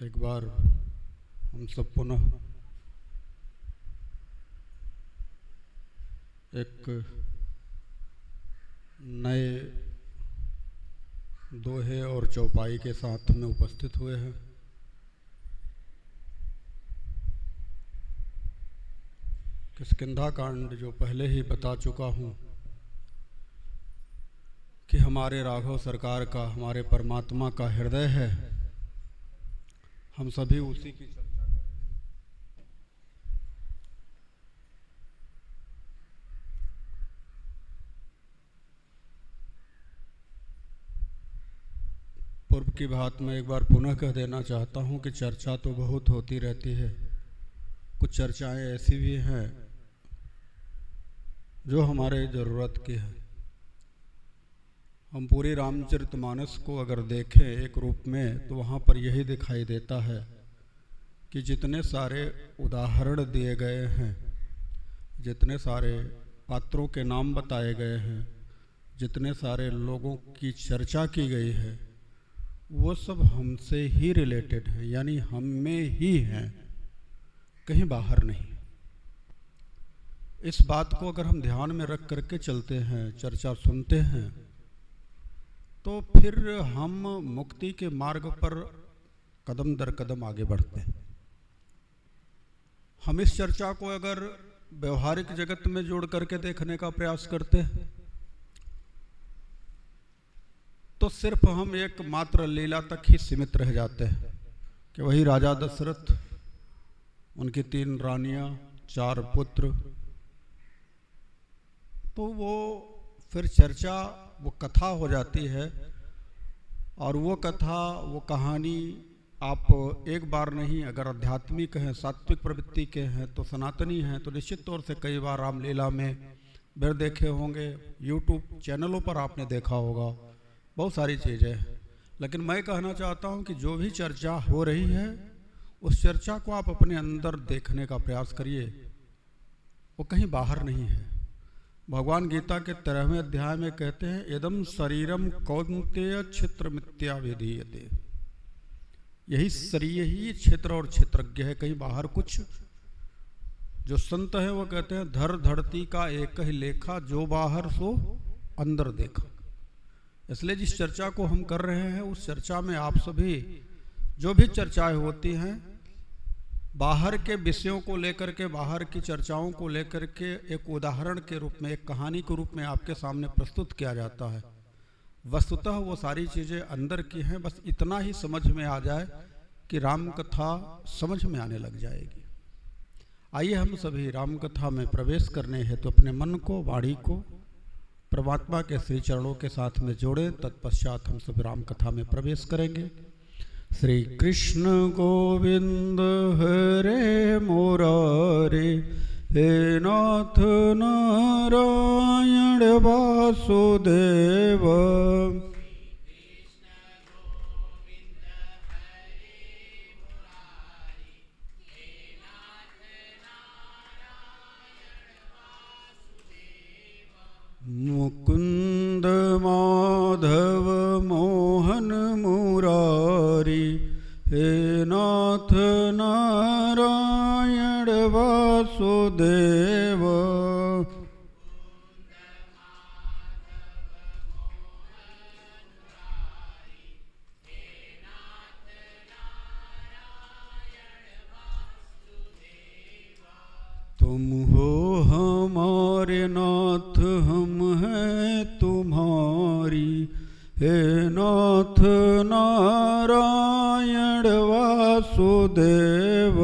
एक बार हम सब पुनः एक नए दोहे और चौपाई के साथ में उपस्थित हुए हैं। किष्किंधा कांड जो पहले ही बता चुका हूँ कि हमारे राघव सरकार का, हमारे परमात्मा का हृदय है। हम सभी उसी की चर्चा करें। पूर्व की बात मैं एक बार पुनः कह देना चाहता हूं कि चर्चा तो बहुत होती रहती है। कुछ चर्चाएं ऐसी भी हैं जो हमारे ज़रूरत की है। हम पूरी रामचरितमानस को अगर देखें एक रूप में तो वहाँ पर यही दिखाई देता है कि जितने सारे उदाहरण दिए गए हैं, जितने सारे पात्रों के नाम बताए गए हैं, जितने सारे लोगों की चर्चा की गई है, वो सब हमसे ही रिलेटेड हैं, यानी हम में ही हैं, कहीं बाहर नहीं। इस बात को अगर हम ध्यान में रख करके चलते हैं, चर्चा सुनते हैं, तो फिर हम मुक्ति के मार्ग पर कदम दर कदम आगे बढ़ते हैं। हम इस चर्चा को अगर व्यवहारिक जगत में जोड़ करके देखने का प्रयास करते हैं तो सिर्फ हम एक मात्र लीला तक ही सीमित रह जाते हैं कि वही राजा दशरथ, उनकी 3 रानियां, 4 पुत्र, तो वो फिर चर्चा, वो कथा हो जाती है। और वो कथा, वो कहानी आप एक बार नहीं, अगर आध्यात्मिक हैं, सात्विक प्रवृत्ति के हैं, तो सनातनी हैं, तो निश्चित तौर से कई बार रामलीला में फिर देखे होंगे, यूट्यूब चैनलों पर आपने देखा होगा, बहुत सारी चीज़ें। लेकिन मैं कहना चाहता हूँ कि जो भी चर्चा हो रही है उस चर्चा को आप अपने अंदर देखने का प्रयास करिए, वो कहीं बाहर नहीं है। भगवान गीता के 13वें अध्याय में कहते हैं, इदम शरीरम कौन्तेय क्षेत्र मिथ्या विधीयते। यही शरीर ही क्षेत्र और क्षेत्रज्ञ है, कहीं बाहर कुछ। जो संत हैं वो कहते हैं, धर धरती का एक ही लेखा, जो बाहर सो अंदर देखा। इसलिए जिस चर्चा को हम कर रहे हैं उस चर्चा में आप सभी, जो भी चर्चाएं होती हैं, बाहर के विषयों को लेकर के, बाहर की चर्चाओं को लेकर के एक उदाहरण के रूप में, एक कहानी के रूप में आपके सामने प्रस्तुत किया जाता है। वस्तुतः वो सारी चीज़ें अंदर की हैं, बस इतना ही समझ में आ जाए कि राम कथा समझ में आने लग जाएगी। आइए हम सभी राम कथा में प्रवेश करने हैं तो अपने मन को, वाणी को परमात्मा के श्री चरणों के साथ में जोड़ें। तत्पश्चात हम सब राम कथा में प्रवेश करेंगे। श्री कृष्ण गोविंद हरे मुरारे, हे नाथ नारायण वासुदेव। मुकुंद माधव मोहन मुरारी, हे नाथ नारायण वासुदेव। तुम हो हमारे नाथ, हम हैं तुम्हारी, हे नाथ नारायण वासुदेव।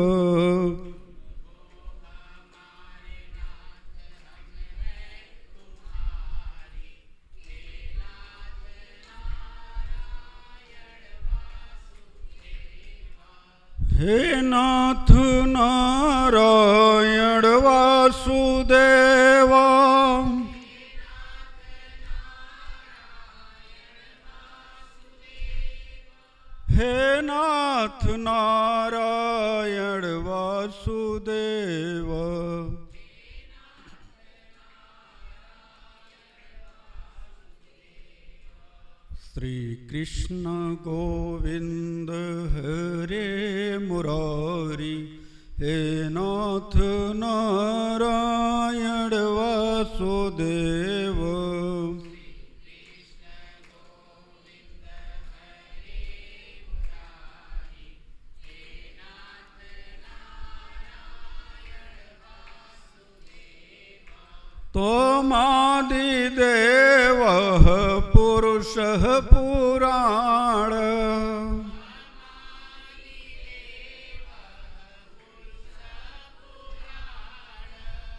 हे नाथ नारायण वासुदेवा। हे नाथ नारायण वासुदेव। श्री कृष्ण गोविंद हरे मुरारी, हे नाथ नारायण वासुदेव। त्वमादिदेवः पुरुषः पुराण,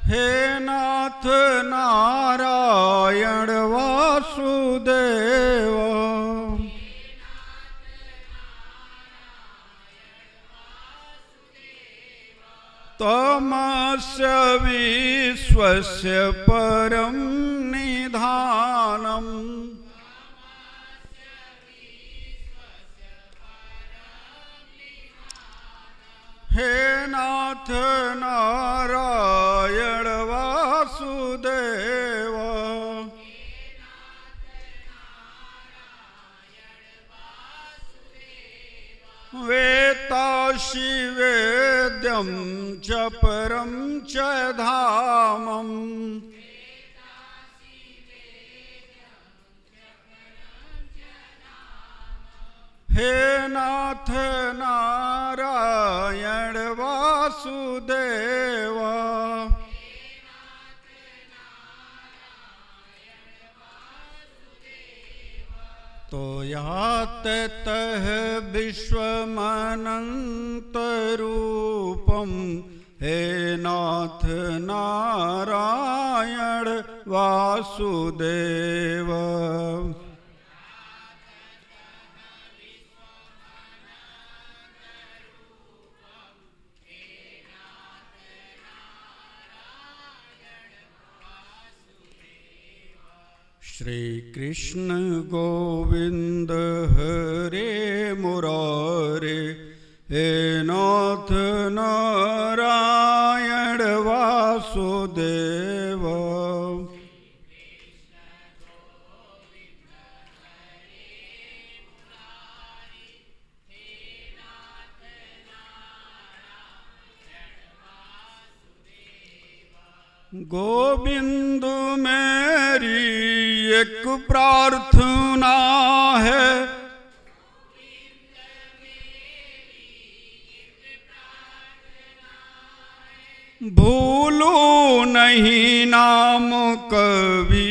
हे नाथ नारायण वासुदेव। त्वमस्य विश्वस्य परं निधानम्, हे नाथ नारायण वासुदेव। वेत्तासि वेद्यं च परं च धामम्, हे नाथ नारायण वासुदेव। तोयाततः विश्वमनन्तरूपं, हे नाथ नारायण वासुदेव। श्री कृष्ण गोविंद हरे मुरारे, हे नाथ नारायण वासुदेव। गोविंद मेरी एक प्रार्थना है, भूलू नहीं नाम कभी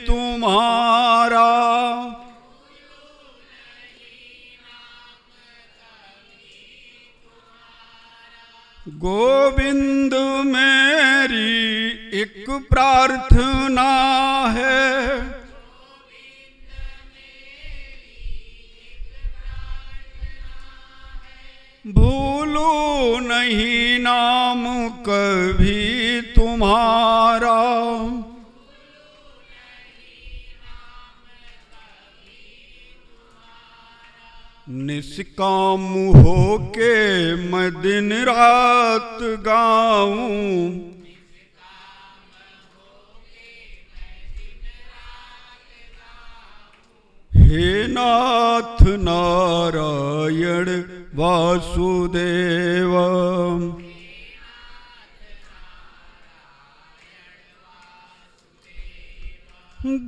तुम्हारा। गोविंद मेरी एक प्रार्थना है, भूलू नहीं नाम कभी तुम्हारा। निष्काम होके मैं दिन रात गाऊं, हे नाथ नारायण वासुदेव।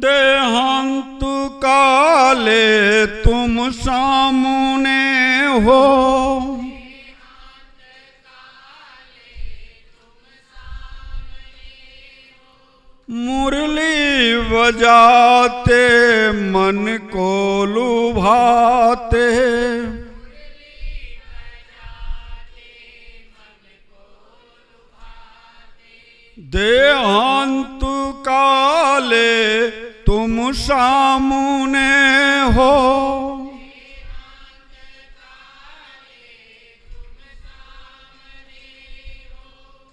देहांत काले तुम सामने हो, मुरली बजाते मन को लुभाते, देहांत काले तुम सामने हो,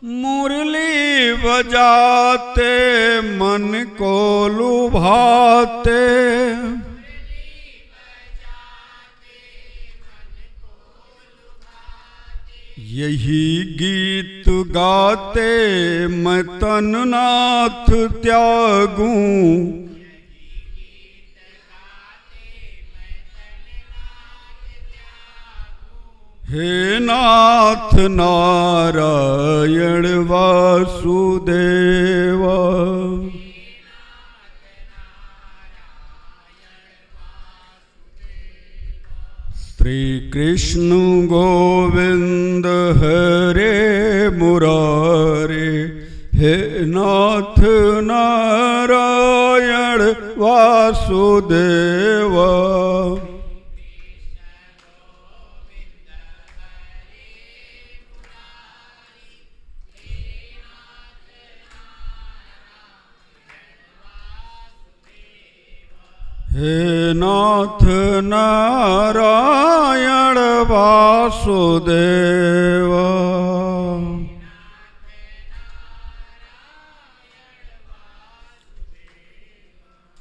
मुरली बजाते मन को लुभाते, यही गीत गाते मैं तन नाथ त्यागूं, हे नाथ नारायण वासुदेव। श्री कृष्ण गोविंद हरे मुरारे, हे नाथ नारायण वासुदेव। हे नाथ नारायण वासुदेव।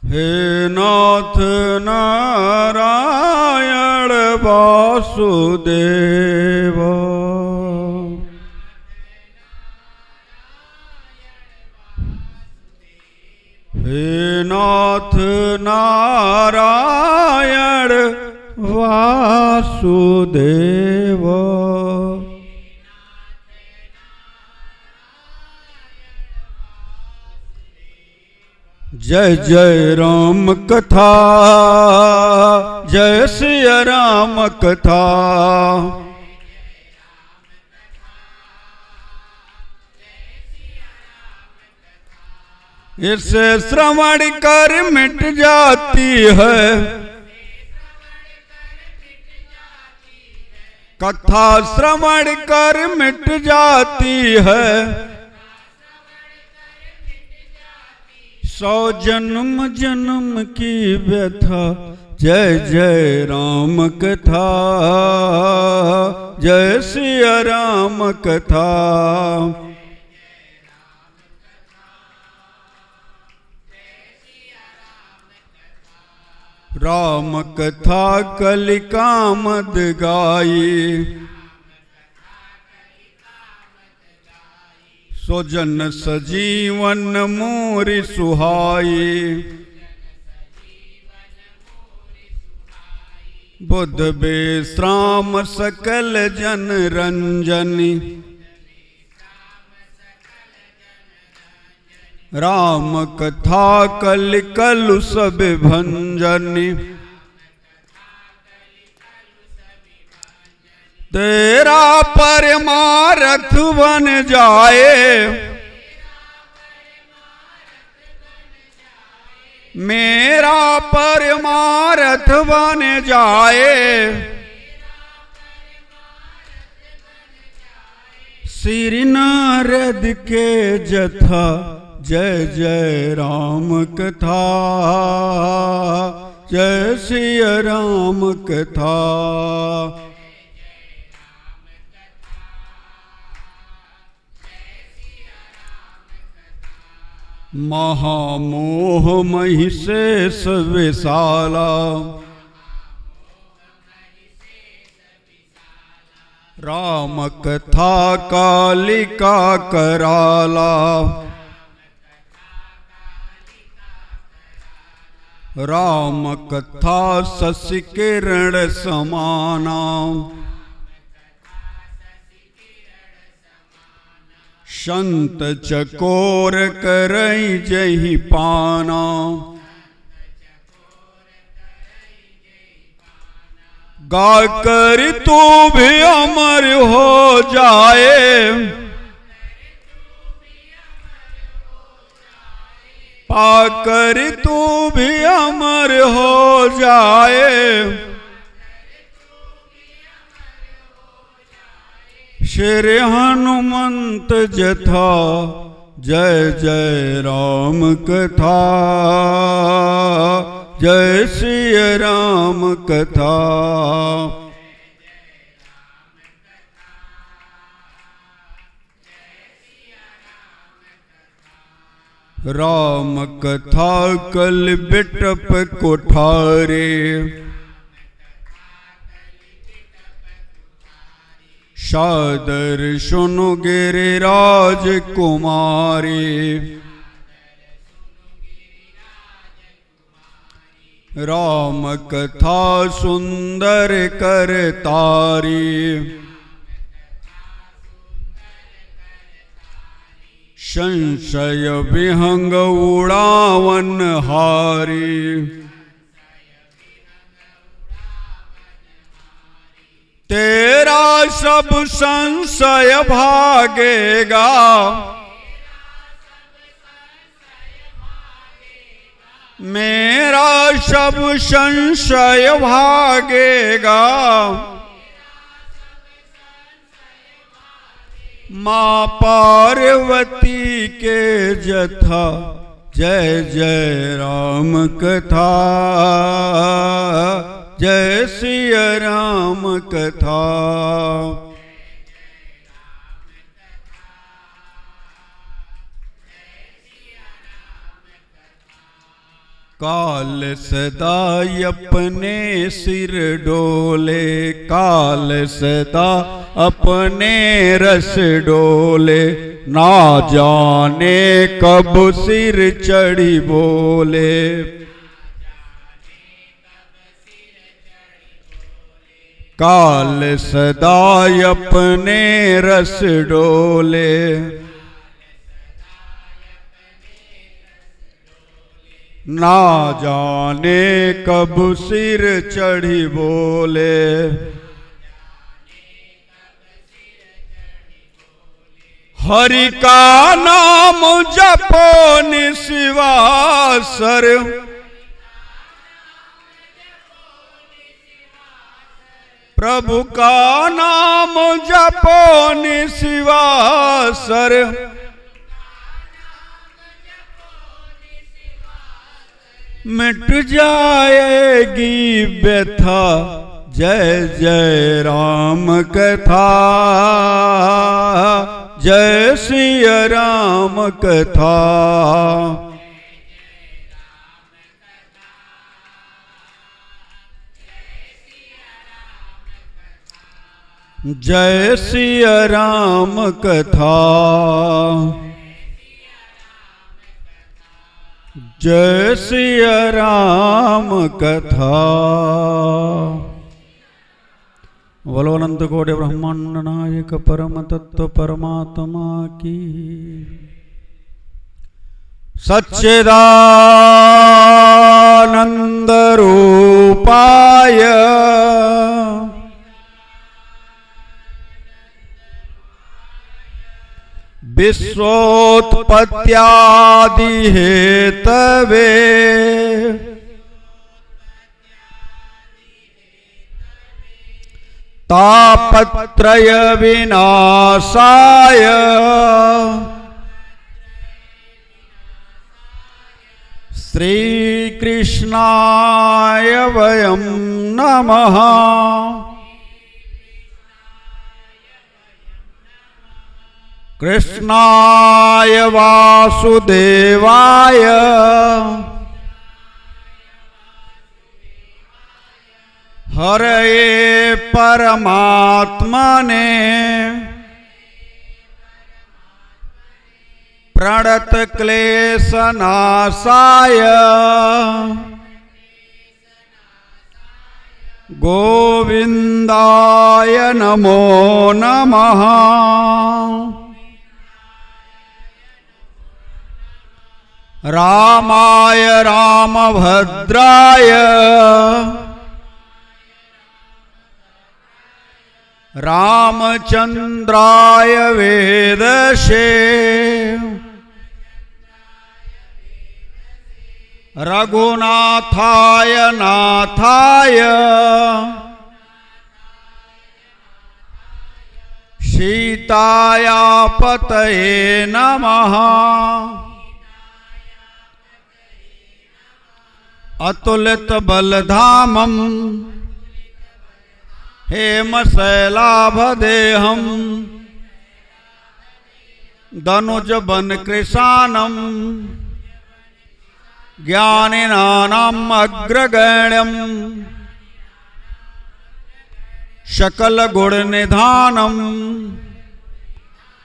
हे नाथ नारायण वासुदेव। हे नाथ नारायण वासुदेव। जय जय राम कथा, जय सिया राम कथा। इसे श्रवण कर मिट जाती है, कथा श्रवण कर मिट जाती है। 100 जन्म जन्म की व्यथा। जय जय राम कथा, जय सिया राम कथा। राम कथा कलिकामद गाई, सो जन सजीवन मोरि सुहाई। बुध बेश्राम सकल जन रंजनी, राम कथा कल कलु सब भंजनी। तेरा परमारथ बन जाए, मेरा परमारथ बन जाए। श्री नारद के जथा, जय जय राम कथा, जय सिया राम कथा। महामोह महिषेष विशाला, राम कथा कालिका कराला। राम कथा शशि किरण समाना, संत चकोर करई जहि पाना। गाकर तू भी अमर हो जाए, पाकर तू भी अमर हो जाए। श्री हनुमंत जथा, जय जय राम कथा, जय सिया राम कथा। राम कथा कल बिटप कोठारे, सादर सुनु गिरिराज कुमारी। राम कथा सुंदर कर तारी, संशय विहंग उड़ावन हारी। तेरा सब संशय भागेगा, मेरा सब संशय भागेगा। माँ पार्वती के जथा जय जय राम कथा, जय सिया राम कथा। काल सदा अपने सिर डोले, काल सदा अपने रस डोले, ना जाने कब सिर चढ़ी बोले। काल सदा अपने रस डोले, ना जाने कब सिर चढ़ी बोले। हरि का नाम जपो निस्वासर, प्रभु का नाम जपो निस्वासर। मिट जाएगी व्यथा, जय जय राम कथा, जय सिया राम कथा। जय सिया राम कथा, जय सिया राम कथा। बोलो अनंत कोटि ब्रह्मांड नायक परम तत्व परमात्मा की। सच्चिदानंद रूपाय विश्वोत्पत्त्यादि हेतवे तापत्रय विनाशाय श्री कृष्णाय वयं नमः। कृष्णाय वासुदेवाय हरये परमात्मने प्रणत क्लेशनाशाय गोविंदाय नमो नमः। रामाय रामभद्राय रामचंद्राय वेदसे रघुनाथाय नाथाय सीताया पतये नमः। अतुलित बलधामं हेमशैलाभदेहं दनुज बन कृशानं ज्ञानिनानाम् अग्रगण्यं सकल गुण निधानं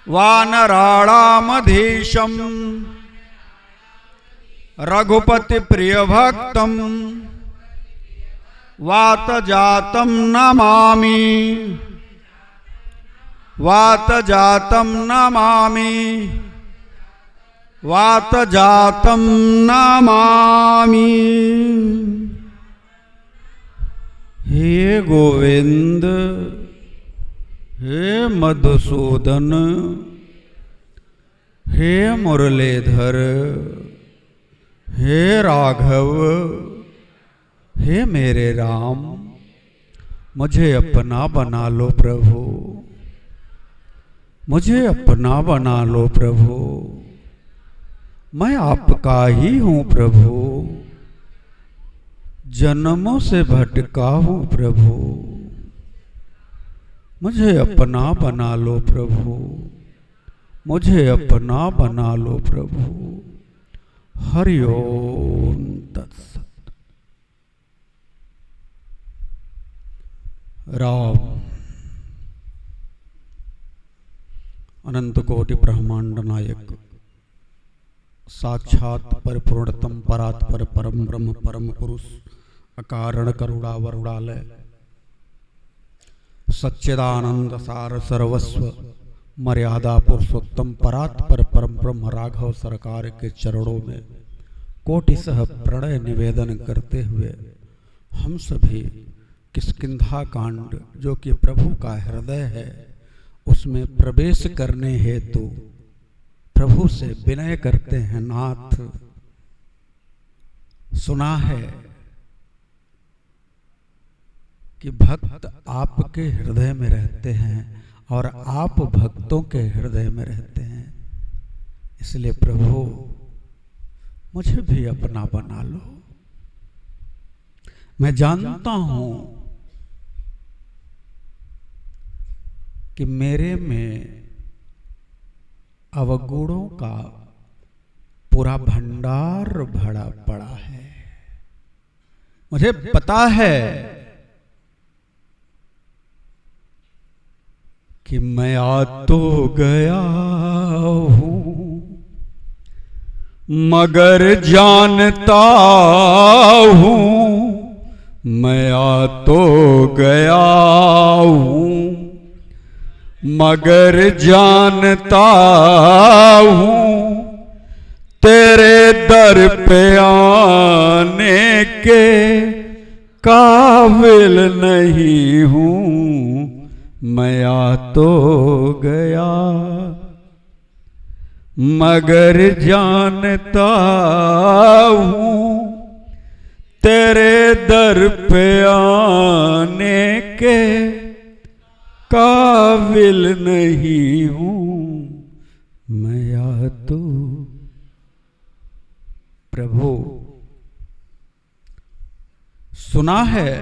वानराणामधीशं रघुपति प्रिय भक्तम वात जातम नमामि, वात जातम नमामि। वात जातम नमामि। हे गोविंद, हे मधुसूदन, हे मुरलीधर, हे राघव, हे मेरे राम, मुझे अपना बना लो प्रभु, मुझे अपना बना लो प्रभु। मैं आपका ही हूँ प्रभु, जन्मों से भटका हूँ प्रभु, मुझे अपना बना लो प्रभु, मुझे अपना बना लो प्रभु। हरि ओम तत्सत। राम अनंत कोटि ब्रह्मांड नायक, साक्षात परिपूर्णतम परात्पर परम ब्रह्म परम पुरुष, अकारण करुणा वरुणालय, सच्चिदानंद सार सर्वस्व, मर्यादा पुरुषोत्तम परात्पर परम ब्रह्म राघव सरकार के चरणों में कोटिसह प्रणय निवेदन करते हुए हम सभी किष्किंधा कांड, जो कि प्रभु का हृदय है, उसमें प्रवेश करने हेतु प्रभु से विनय करते हैं। नाथ, सुना है कि भक्त आपके हृदय में रहते हैं और आप भक्तों के हृदय में रहते हैं, इसलिए प्रभु मुझे भी अपना बना लो। मैं जानता हूं कि मेरे में अवगुणों का पूरा भंडार भरा पड़ा है। मुझे पता है कि मैं आ तो गया हूं, मगर जानता हूं, मैं आ तो गया हूं, मगर जानता हूं, तेरे दर पे आने के काबिल नहीं हूं। मैं आ तो गया मगर जानता हूं, तेरे दर पे आने के काबिल नहीं हूं। मैं आ तो प्रभु, सुना है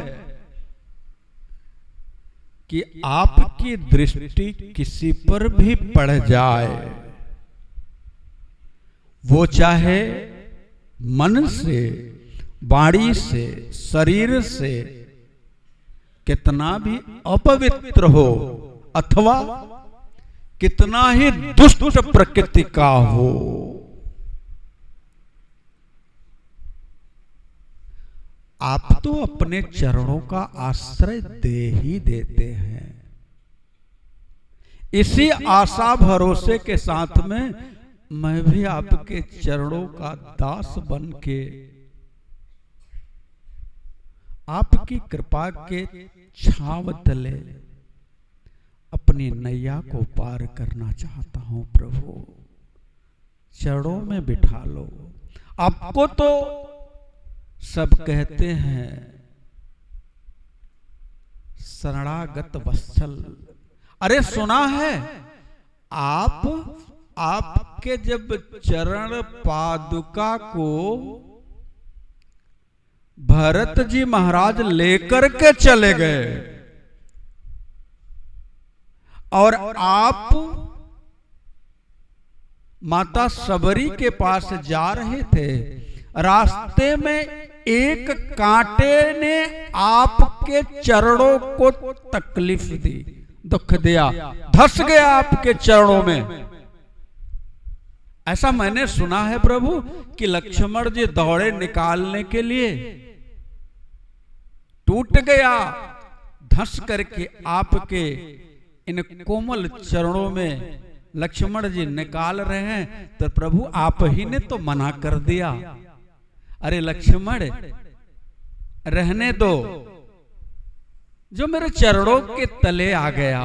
कि आपकी दृष्टि किसी पर भी पड़ जाए, वो चाहे मन से, वाणी से, शरीर से कितना भी अपवित्र हो अथवा कितना ही दुष्ट प्रकृति का हो, आप तो अपने चरणों का आश्रय दे ही देते हैं। इसी आशा भरोसे के साथ में मैं भी आपके चरणों का दास बन के आपकी कृपा के छांव तले अपनी नैया को पार करना चाहता हूं। प्रभु चरणों में बिठा लो। आपको तो सब कहते हैं शरणागत वत्सल। अरे सुना है आपके जब चरण पादुका को भरत जी महाराज लेकर के चले गए और आप माता सबरी के पास जा रहे थे, रास्ते में एक कांटे ने आपके चरणों को तकलीफ दी, दुख दिया, धस गया आपके चरणों में। ऐसा मैंने सुना है प्रभु कि लक्ष्मण जी दौड़े निकालने के लिए, टूट गया, धस करके आपके इन कोमल चरणों में लक्ष्मण जी निकाल रहे हैं तो प्रभु आप ही ने तो मना कर दिया। अरे लक्ष्मण रहने दो, जो मेरे चरणों के तले आ गया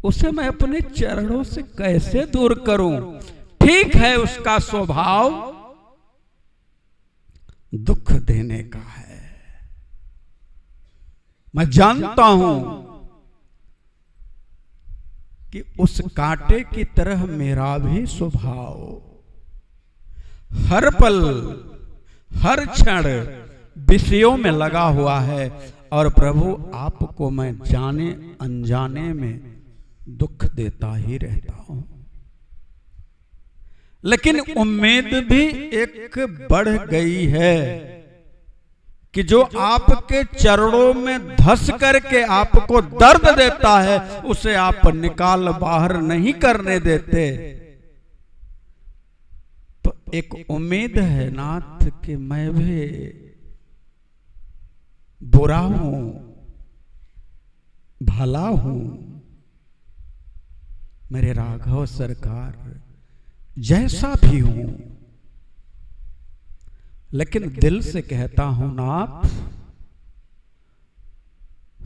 उसे मैं अपने चरणों से कैसे दूर करूं। ठीक है, उसका स्वभाव दुख देने का है, मैं जानता हूं कि उस कांटे की तरह मेरा भी स्वभाव हर पल हर क्षण विषयों में लगा हुआ है। और प्रभु आपको मैं जाने अनजाने में दुख देता ही रहता हूं। लेकिन उम्मीद भी एक बढ़ गई है कि जो आपके चरणों में धस करके आपको दर्द देता है उसे आप निकाल बाहर नहीं करने देते। तो एक उम्मीद है नाथ कि मैं भी बुरा हूं, भला हूं, मेरे राघव सरकार जैसा भी हूं, लेकिन दिल से कहता हूं नाथ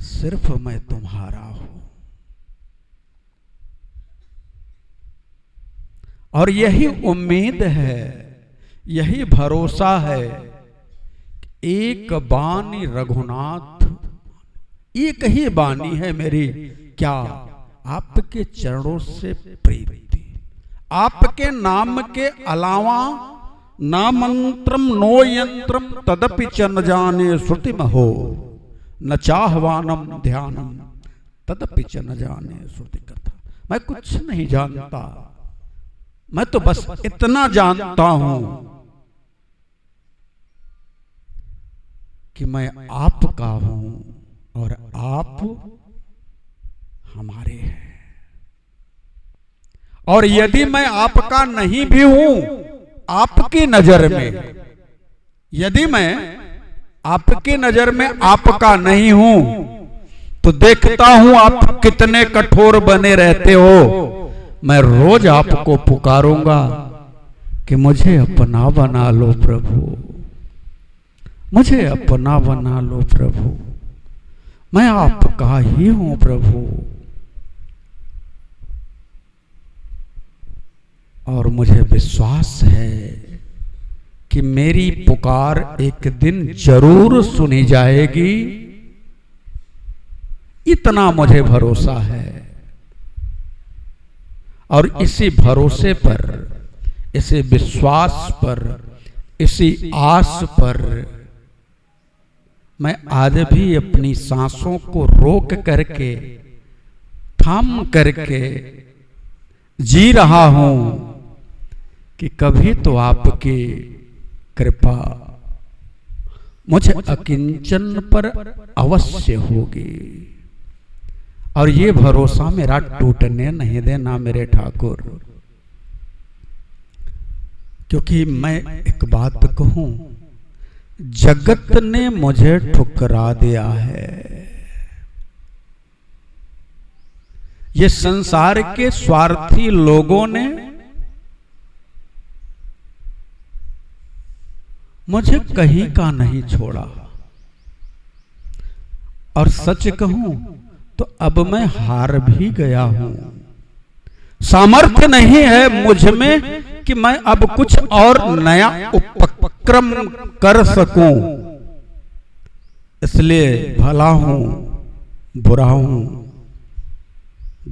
सिर्फ मैं तुम्हारा हूं। और यही उम्मीद है, यही भरोसा है, एक बानी रघुनाथ, एक ही बानी है मेरी, क्या आपके चरणों से प्रीति। आपके नाम के अलावा ना मंत्रम नो यंत्रम तदपि च न जाने श्रुति महो, न चाहवानम ध्यानम तदपि च न जाने श्रुति कथा। मैं कुछ नहीं जानता, मैं तो बस इतना जानता हूं कि मैं आपका हूं और आप हमारे हैं। और यदि मैं आपका नहीं भी हूं आपकी नजर में, यदि मैं आपकी नजर में आपका नहीं हूं तो देखता हूं आप कितने कठोर बने रहते हो। मैं रोज आपको पुकारूंगा कि मुझे अपना बना लो प्रभु, मुझे अपना बना लो प्रभु, मैं आपका ही हूं प्रभु। और मुझे विश्वास है कि मेरी पुकार एक दिन जरूर सुनी जाएगी, इतना मुझे भरोसा है। और इसी भरोसे पर, इसी विश्वास पर, इसी आस पर मैं आज भी अपनी सांसों को रोक करके, थाम करके जी रहा हूं कि कभी तो आपकी कृपा मुझे अकिंचन पर अवश्य होगी। और ये भरोसा मेरा टूटने नहीं देना मेरे ठाकुर। क्योंकि मैं एक बात कहूं, जगत ने मुझे ठुकरा दिया है। ये संसार के स्वार्थी लोगों ने मुझे कहीं का नहीं छोड़ा। और सच कहूं तो अब मैं हार भी गया हूं। सामर्थ्य नहीं है मुझ में कि मैं अब कुछ और नया उपक्रम कर सकूं। इसलिए भला हूं, बुरा हूं,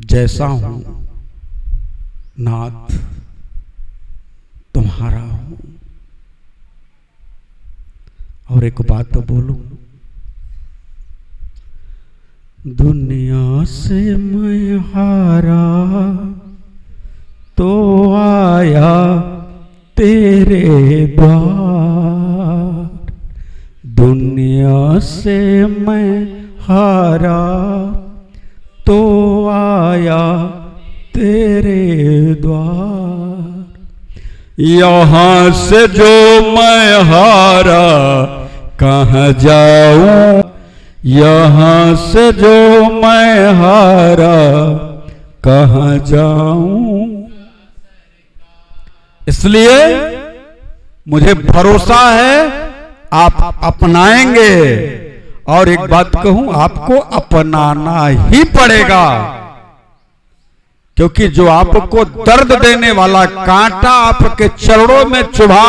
जैसा हूं नाथ तुम्हारा हूं। और एक बात तो बोलूं, दुनिया से मैं हारा तो आया तेरे द्वार। दुनिया से मैं हारा तो आया तेरे द्वार। यहाँ से जो मैं हारा कहाँ जाऊं, यहाँ से जो मैं हारा कहाँ जाऊं। इसलिए मुझे भरोसा है आप अपनाएंगे। और एक बात कहूं, आपको अपनाना ही पड़ेगा, क्योंकि जो आपको दर्द देने वाला कांटा आपके चरणों में चुभा,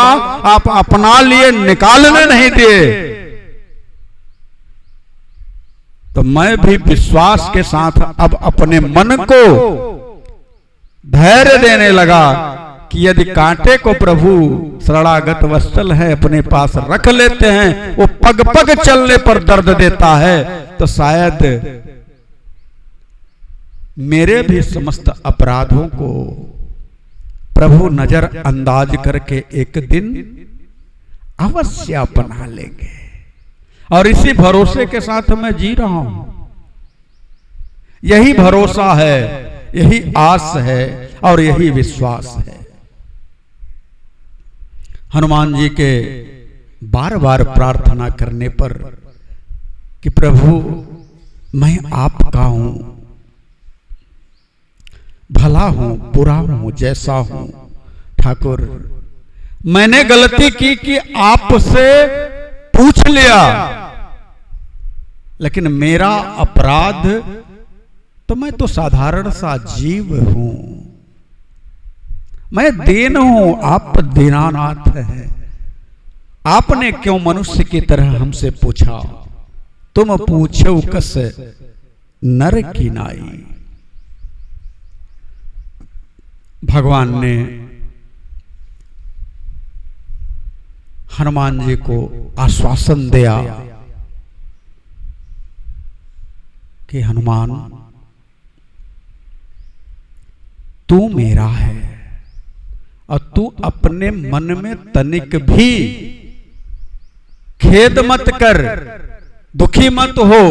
आप अपना लिए निकालने नहीं दिए। तो मैं भी विश्वास के साथ अब अपने मन को धैर्य देने लगा कि यदि कांटे को प्रभु शरणागत वत्सल है अपने पास रख लेते हैं, वो पग पग चलने पर दर्द देता है, तो शायद मेरे भी समस्त अपराधों को प्रभु नजर अंदाज करके एक दिन अवश्य अपना लेंगे। और इसी भरोसे के साथ मैं जी रहा हूं। यही भरोसा है, यही आस है और यही विश्वास है। हनुमान जी के बार बार प्रार्थना करने पर कि प्रभु मैं आपका हूं, भला हूं बुरा हूं जैसा हूं, ठाकुर मैंने गलती की कि आपसे पूछ लिया, लेकिन मेरा अपराध तो मैं तो साधारण सा जीव हूं, मैं दीन हूं, आप दीनानाथ हैं। आपने क्यों मनुष्य की तरह हमसे पूछा, तुम पूछो कस नर की नाई। भगवान ने हनुमान जी को आश्वासन दिया कि हनुमान तू मेरा है और तू अपने मन में तनिक भी खेद मत कर, दुखी मत हो।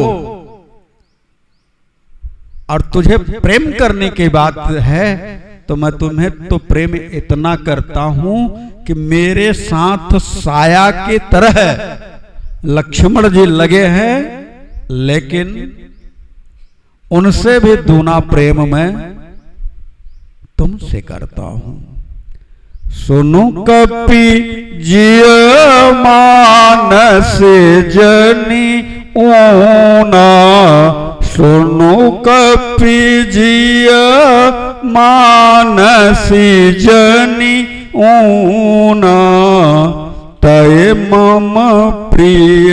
और तुझे प्रेम करने की बात है तो मैं तुम्हें तो प्रेम इतना करता हूं कि मेरे साथ साया की तरह लक्ष्मण जी लगे हैं, लेकिन उनसे भी दूना प्रेम मैं तुमसे करता हूं। सुनो कपि जिय मानस जनी ऊना, सुनो कपि जिय मानसी जनी ऊना, तय मम प्रिय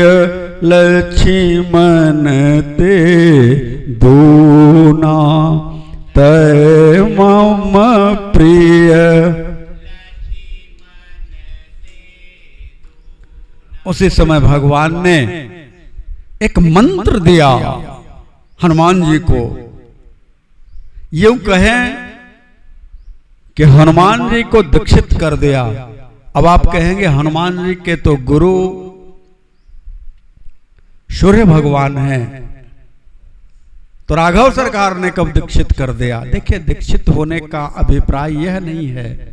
लक्ष्मण ते दूना, तय मम प्रिय। उसी समय भगवान ने एक मंत्र दिया हनुमान जी को। यूं कहें कि हनुमान जी को दीक्षित कर दिया। अब आप कहेंगे हनुमान जी के तो गुरु सूर्य भगवान हैं, तो राघव सरकार ने कब दीक्षित कर दिया। देखिए, दीक्षित होने का अभिप्राय यह नहीं है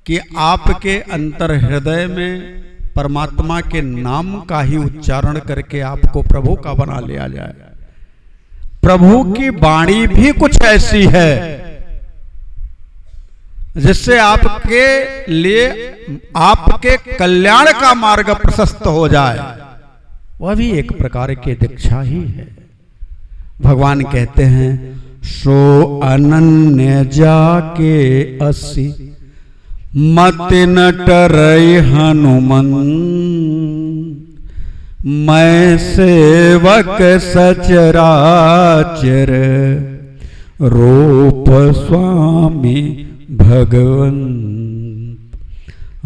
कि आपके अंतर हृदय में परमात्मा के नाम का ही उच्चारण करके आपको प्रभु का बना लिया जाए। प्रभु की वाणी भी कुछ ऐसी है जिससे आपके लिए आपके कल्याण का मार्ग प्रशस्त हो जाए, वह भी एक प्रकार की दीक्षा ही है। भगवान कहते हैं सो अनन्य जाके असि मति न टरई हनुमन, मैं सेवक सचराचर रूप स्वामी भगवन,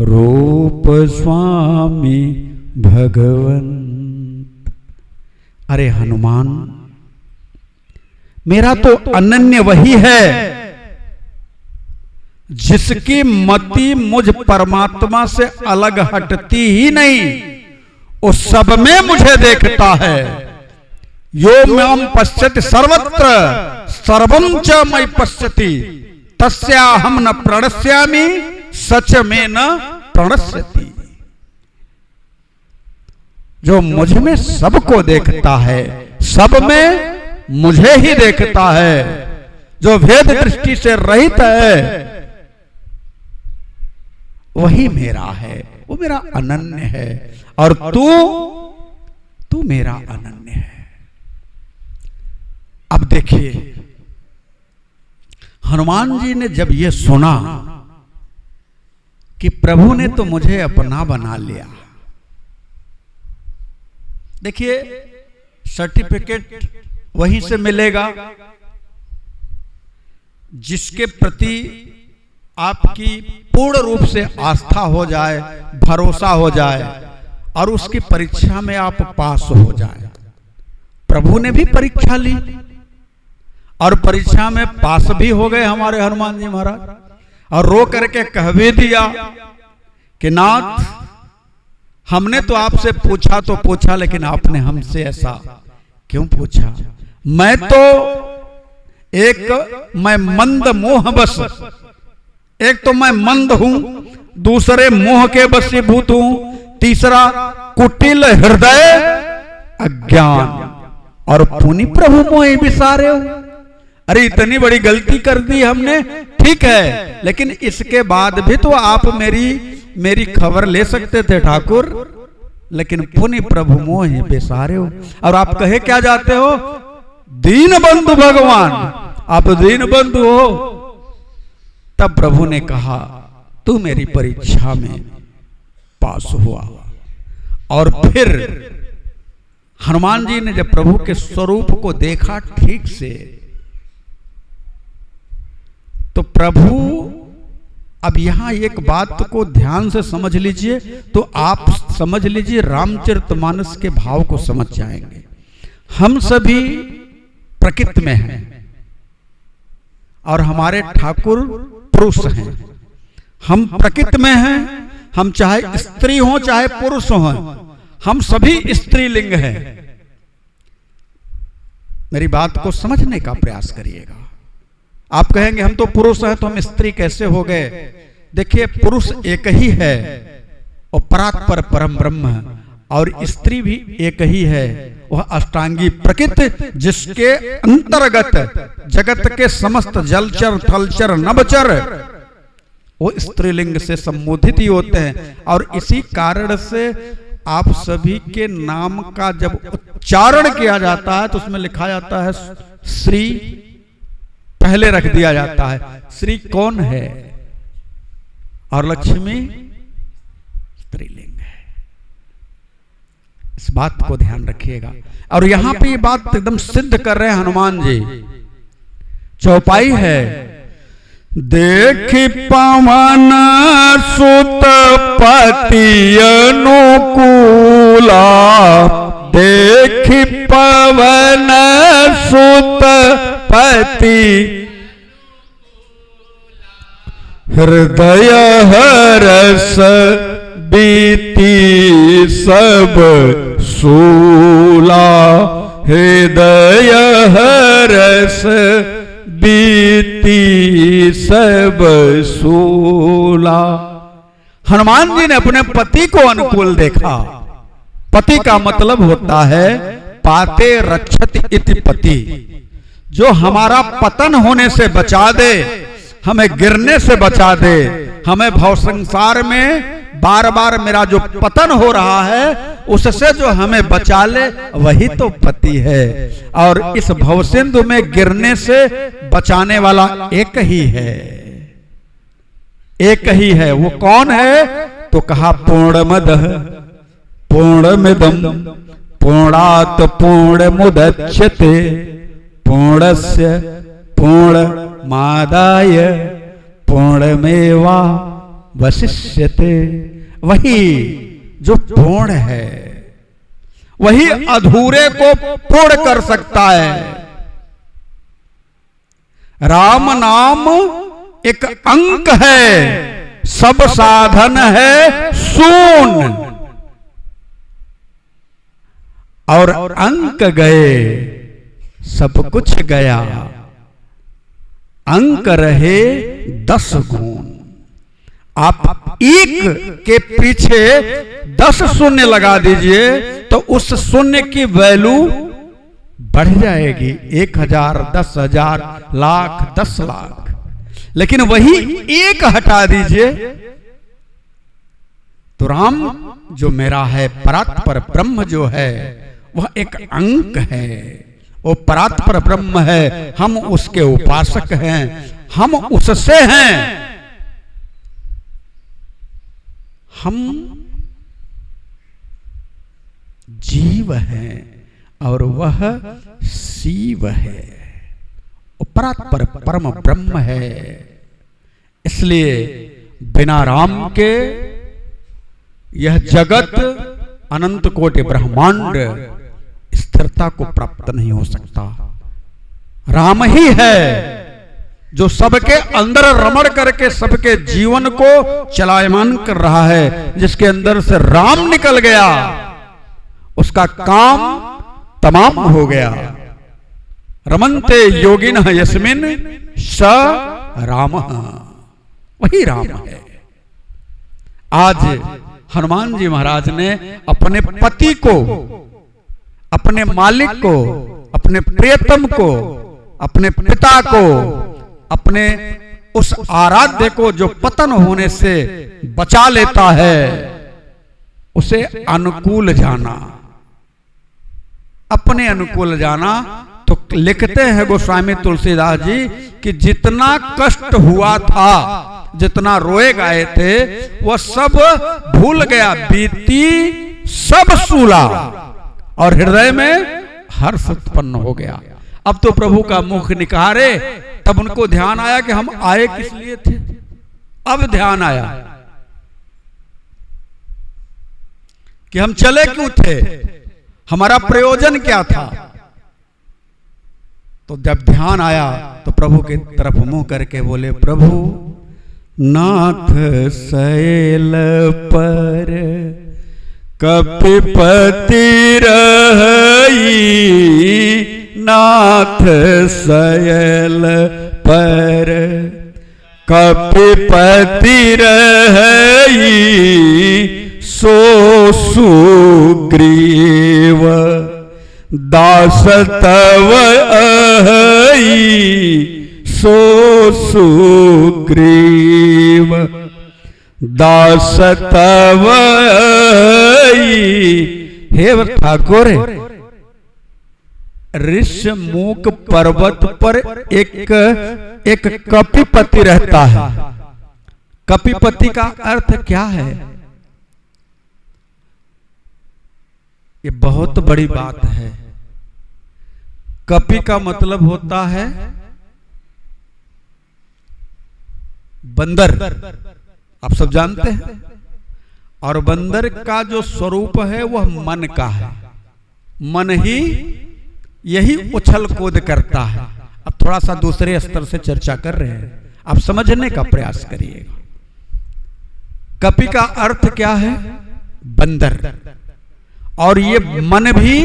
रूप स्वामी भगवन। अरे हनुमान, मेरा तो अनन्य वही है जिसकी मति मुझ परमात्मा से अलग हटती ही नहीं, उस सब में मुझे देखता है। यो माम पश्यति सर्वत्र सर्वं च मयि पश्यति, तस्याहं न प्रणश्यामि सच में न प्रणश्यति। जो मुझ में सबको देखता है, सब में मुझे ही देखता है, जो भेद दृष्टि से रहित है वही मेरा है, वो मेरा अनन्य है, और तू मेरा अनन्य है। अब देखिए, हनुमान जी ने जब ये सुना कि प्रभु ने तो मुझे अपना बना लिया, देखिए सर्टिफिकेट वहीं से मिलेगा जिसके प्रति आपकी पूर्ण रूप से आस्था हो जाए, भरोसा हो जाए और उसकी परीक्षा में आप पास हो जाए। प्रभु ने भी परीक्षा ली और परीक्षा में पास भी हो गए हमारे हनुमान जी महाराज, और रो करके कह भी दिया कि नाथ, हमने तो आपसे पूछा तो पूछा, लेकिन आपने हमसे ऐसा क्यों पूछा? मैं मंद मोह बस, एक तो मैं मंद हूं, दूसरे मोह के वशीभूत हूं, तीसरा कुटिल हृदय अज्ञान, और पुनि प्रभु मोहि बिसारे हो। अरे इतनी बड़ी गलती कर दी हमने, ठीक है, लेकिन इसके बाद भी तो आप मेरी खबर ले सकते थे ठाकुर, लेकिन पुनि प्रभु मोहि बिसारे हो। और आप कहे क्या जाते हो? दीन बंधु भगवान, आप दीन बंधु हो। तब प्रभु ने कहा, तू मेरी परीक्षा में पास हुआ। और फिर हनुमान जी ने जब प्रभु के स्वरूप को देखा ठीक से, तो प्रभु, अब यहां एक बात को ध्यान से समझ लीजिए, तो आप समझ लीजिए रामचरितमानस के भाव को समझ जाएंगे। हम सभी प्रकृति में हैं और हमारे ठाकुर पुरुष हैं। हम प्रकृति में हैं, हम चाहे स्त्री हो चाहे पुरुष हो, हम सभी स्त्रीलिंग हैं। मेरी बात को समझने का प्रयास करिएगा। आप कहेंगे हम तो पुरुष हैं तो हम स्त्री कैसे हो गए? देखिए, पुरुष एक ही है और परात्पर परम ब्रह्म है, और स्त्री भी एक ही है, वह अष्टांगी प्रकृति, जिसके अंतर्गत जगत के समस्त जलचर थलचर नभचर वो स्त्रीलिंग से संबोधित ही होते हैं। और इसी कारण से आप सभी के नाम का जब उच्चारण किया जाता है तो उसमें लिखा जाता है श्री, पहले रख दिया जाता है। श्री कौन है? और लक्ष्मी स्त्रीलिंग है। इस बात को ध्यान रखिएगा। और यहां पे ये बात एकदम सिद्ध कर रहे हैं हनुमान जी। चौपाई है, देखि पवन सुत पति अनुकूला, देखि पवन सुत पति हृदय हरस बीती सब सूला, हृदय हरस बीती सब सूला। हनुमान जी ने अपने पति को अनुकूल देखा। पति का मतलब होता है पाते रक्षति इति पति, जो हमारा पतन होने से बचा दे, हमें गिरने से बचा दे, हमें भव संसार में बार बार मेरा जो पतन हो रहा है उससे जो हमें बचा ले, वही तो पति है। और इस भवसिंधु में गिरने से बचाने वाला एक ही है, एक ही है। वो कौन है? तो कहा पूर्णमदः पूर्णमिदं पूर्णात् पूर्णमुदच्यते पूर्णस्य पूर्णमादाय पूर्णमेवावशिष्यते। वही जो पूर्ण है, वही अधूरे को पूर्ण कर सकता है। राम नाम एक अंक है, सब साधन है शून्य, और अंक गए सब कुछ गया, अंक रहे 10 गुण। आप एक के पीछे 10 शून्य लगा दीजिए तो उस शून्य की वैल्यू बढ़ जाएगी 1000, 10,000, लाख, 10 लाख। लेकिन वही एक हटा दीजिए तो राम जो मेरा है, परात्पर ब्रह्म जो है, वह एक अंक है। वो परात्पर ब्रह्म है, हम उसके उपासक हैं, हम उससे हैं। हम जीव हैं और वह शिव है, परात्पर परम ब्रह्म है। इसलिए बिना राम के यह जगत, अनंत कोटि ब्रह्मांड स्थिरता को प्राप्त नहीं हो सकता। राम ही है जो सबके अंदर रमण करके सबके जीवन को चलायमान कर रहा है। जिसके अंदर से राम निकल गया उसका काम तमाम हो गया। रमन्ते योगिनः यस्मिन् स रामः, वही राम है। आज हनुमान जी महाराज ने अपने पति को, अपने मालिक को, अपने प्रियतम को, अपने पिता को, अपने उस आराध्य को जो पतन होने से बचा लेता है, उसे अनुकूल जाना, अपने अनुकूल जाना। तो लिखते हैं गोस्वामी तुलसीदास जी कि जितना कष्ट हुआ था, जितना रोए गए थे, वह सब भूल गया, बीती सब सूला, और हृदय में हर्ष उत्पन्न हो गया। अब तो प्रभु का मुख निकारे, तब उनको ध्यान आया कि हम आए किस लिए थे। अब ध्यान आया कि हम चले क्यों थे, हमारा प्रयोजन क्या था। तो जब ध्यान आया तो प्रभु की तरफ मुंह करके बोले, प्रभु नाथ शैल पर कपिपति रही, नाथ शैल पर कपिपति रही, सो सुग्रीव दास तव अहि, सो सुग्रीव दास तव अहि। हे ठाकुर, ऋषमुख पर्वत पर एक कपिपति रहता है। कपिपति का अर्थ क्या है? ये बहुत बड़ी बात है। कपि का मतलब होता है बंदर, आप सब जानते हैं। और बंदर का जो स्वरूप है वह मन का है। मन ही यही उछल कूद करता है। अब थोड़ा सा दूसरे स्तर से चर्चा कर रहे हैं, आप समझने का प्रयास करिएगा। कपि का अर्थ क्या है? बंदर। और ये मन भी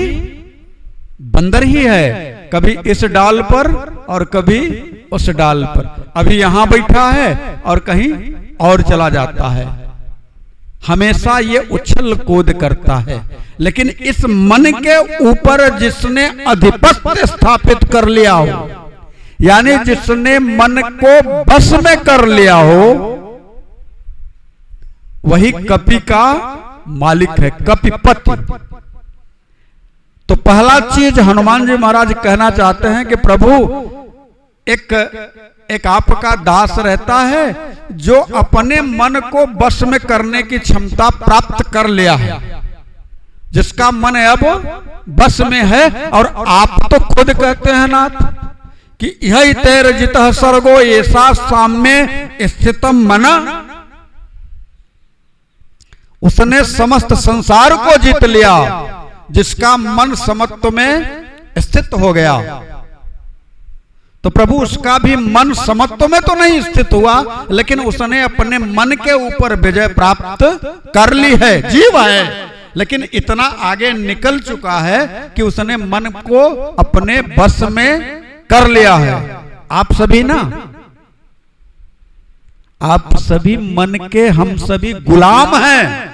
बंदर ही है, कभी इस डाल पर और कभी उस डाल पर। अभी यहां बैठा है और कहीं और चला जाता है। हमेशा ये उछल कूद करता है। लेकिन इस मन के ऊपर जिसने अधिपत्य स्थापित कर लिया हो, यानी जिसने मन को बस में कर लिया हो, वही कपि का मालिक है, कपिपति। तो पहला चीज हनुमान जी महाराज कहना चाहते हैं कि प्रभु एक आपका दास रहता है जो अपने मन को बस में करने की क्षमता प्राप्त कर लिया है, जिसका मन अब बस में है। और आप तो खुद कहते हैं नाथ कि यही तेर जितः सर्गो ऐसा साम्य स्थितम मना, उसने समस्त संसार को जीत लिया, जिसका मन समत्व में स्थित हो गया। तो प्रभु उसका भी मन समत्व में तो नहीं स्थित हुआ, लेकिन उसने अपने मन के ऊपर विजय प्राप्त कर ली है। जीव है, लेकिन इतना आगे निकल चुका है कि उसने मन को अपने बस में कर लिया है। आप सभी ना, आप सभी मन के, हम सभी गुलाम हैं।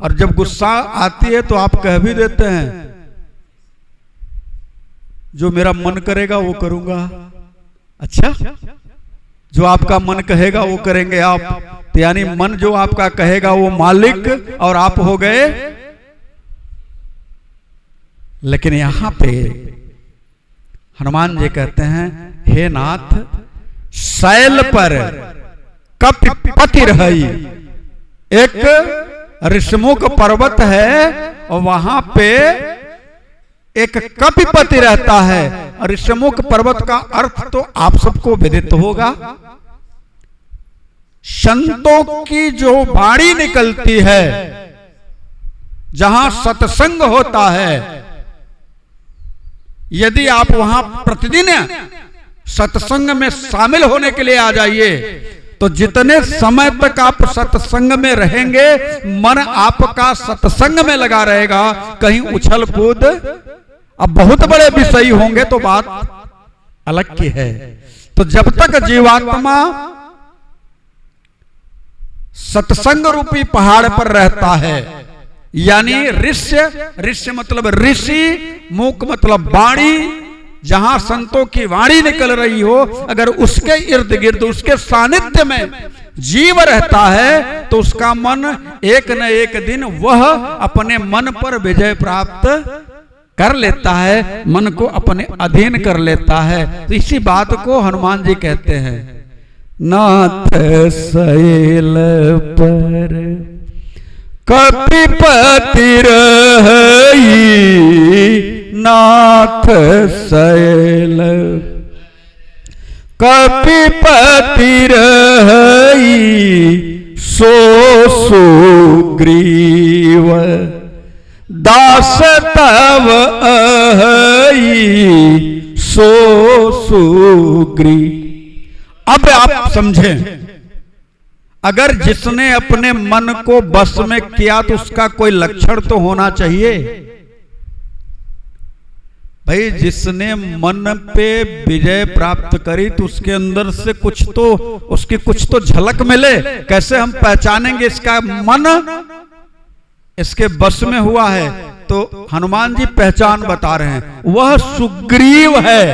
और जब गुस्सा आती है तो आप कह भी देते हैं जो मेरा मन करेगा वो करूंगा। अच्छा, जो आपका मन कहेगा वो करेंगे आप, तो यानी मन जो आपका कहेगा वो मालिक और आप हो गए। लेकिन यहां पे हनुमान जी कहते हैं, हे नाथ शैल पर कपिपति रही। एक ऋषमुख पर्वत है और वहां पे एक कपिपति रहता है। ऋषमुख पर्वत का अर्थ तो आप सबको विदित होगा। संतों की जो वाणी निकलती है, जहां सत्संग होता है, यदि आप वहां प्रतिदिन सत्संग में शामिल होने के लिए आ जाइए, तो जितने समय तक आप सत्संग में रहेंगे, मन आपका सत्संग में लगा रहेगा। कहीं उछल कूद, अब बहुत बड़े विषय होंगे तो बात अलग की है। तो जब तक जीवात्मा सत्संग रूपी पहाड़ पर रहता है, यानी ऋष्य मतलब ऋषि, मूक मतलब वाणी, जहां संतों की वाणी निकल रही हो, अगर उसके इर्द गिर्द उसके सानिध्य में जीव रहता है, तो उसका मन एक न एक दिन वह अपने मन पर विजय प्राप्त कर लेता है, मन को अपने अधीन कर लेता है। तो इसी बात को हनुमान जी कहते हैं, नाथ शैल पर कपिपति रही। नाथ शैल कपिपति रही, सो सुग्रीव दास तव अहि। सो सुग्रीव। अब आप समझें, अगर जिसने अपने मन को बस में किया तो उसका कोई लक्षण तो होना चाहिए। भाई, जिसने मन पे विजय प्राप्त करी तो उसके अंदर से कुछ तो, उसकी कुछ तो झलक मिले। कैसे हम पहचानेंगे इसका मन इसके बस में हुआ है? तो हनुमान जी पहचान बता रहे हैं, वह सुग्रीव है,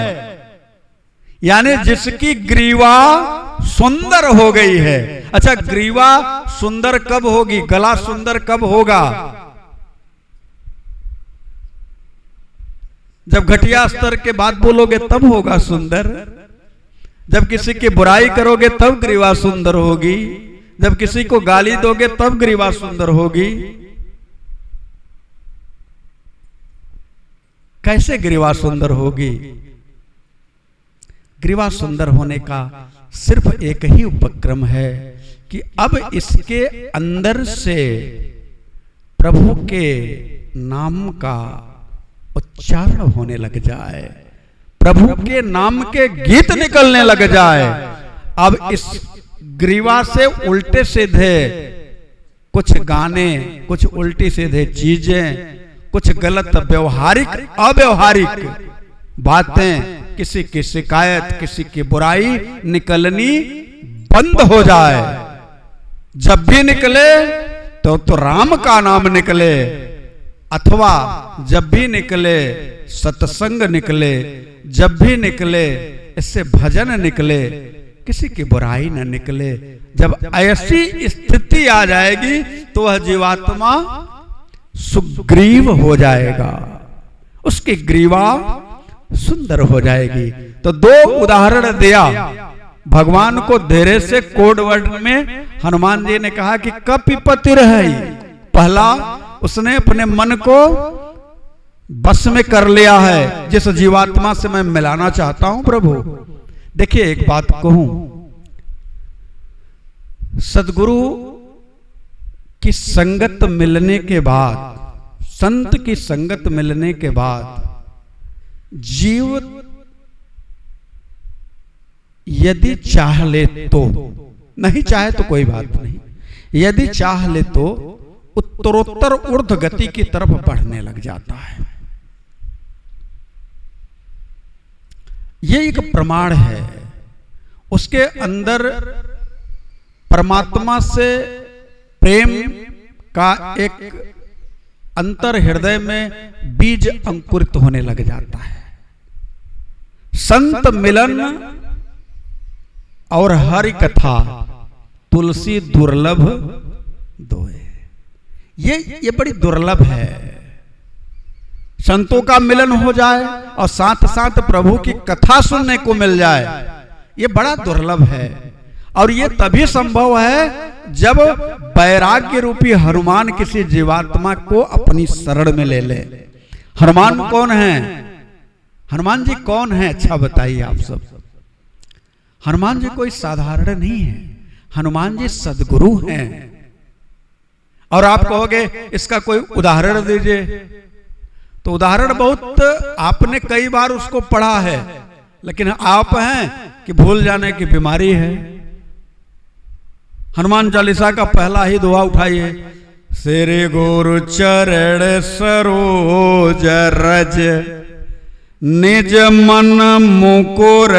यानी जिसकी ग्रीवा सुंदर हो गई है। अच्छा, ग्रीवा सुंदर कब होगी? गला सुंदर कब होगा? जब घटिया स्तर के बात बोलोगे तब होगा सुंदर। जब किसी की बुराई करोगे तब ग्रीवा सुंदर होगी। जब किसी को गाली दोगे तब ग्रीवा सुंदर होगी। कैसे ग्रीवा सुंदर होगी? ग्रीवा सुंदर होने का सिर्फ एक ही उपक्रम है कि अब इसके अंदर से प्रभु के नाम का उच्चारण होने लग जाए, प्रभु के नाम के गीत निकलने लग जाए। अब इस ग्रीवा से उल्टे सीधे कुछ गाने, कुछ उल्टी सीधे चीजें, कुछ गलत व्यवहारिक अव्यवहारिक बातें, किसी की शिकायत, किसी की बुराई निकलनी बंद हो जाए। जब भी निकले तो राम का नाम निकले, अथवा जब भी निकले सत्संग निकले, जब भी निकले इससे भजन निकले, किसी की बुराई न निकले। जब ऐसी स्थिति आ जाएगी तो वह जीवात्मा सुग्रीव हो जाएगा, उसकी ग्रीवा सुंदर हो जाएगी। तो दो उदाहरण दिया भगवान को, धीरे से कोड वर्ड में हनुमान जी ने कहा कि कपिपति रही। पहला, उसने अपने मन को बस में कर लिया है, जिस जीवात्मा से मैं मिलाना चाहता हूं प्रभु। देखिए, एक बात कहूं, सदगुरु की संगत मिलने के बाद, संत की संगत मिलने के बाद जीव यदि चाह ले तो, नहीं चाहे तो कोई बात नहीं, यदि चाह ले तो उत्तरोत्तर ऊर्ध गति की तरफ बढ़ने लग जाता है। यह एक प्रमाण है, उसके अंदर परमात्मा से प्रेम का एक अंतर हृदय में बीज अंकुरित होने लग जाता है। संत मिलन और हरि कथा तुलसी दुर्लभ दोए। ये बड़ी दुर्लभ है। संतों का मिलन हो जाए और साथ साथ प्रभु की कथा सुनने को मिल जाए, ये बड़ा दुर्लभ है। और ये तभी संभव है जब वैराग्य रूपी हनुमान किसी जीवात्मा को अपनी शरण में ले ले। हनुमान कौन है? हनुमान जी कौन है? अच्छा बताइए आप सब। हनुमान जी कोई साधारण नहीं है, हनुमान जी सद्गुरु हैं। और आप कहोगे इसका कोई उदाहरण दीजिए, तो उदाहरण बहुत आपने कई बार उसको पढ़ा है, लेकिन आप हैं कि भूल जाने की बीमारी है। हनुमान चालीसा का पहला ही दोहा उठाइए, श्री गुरु चरण सरोज रज निज मन मुकुर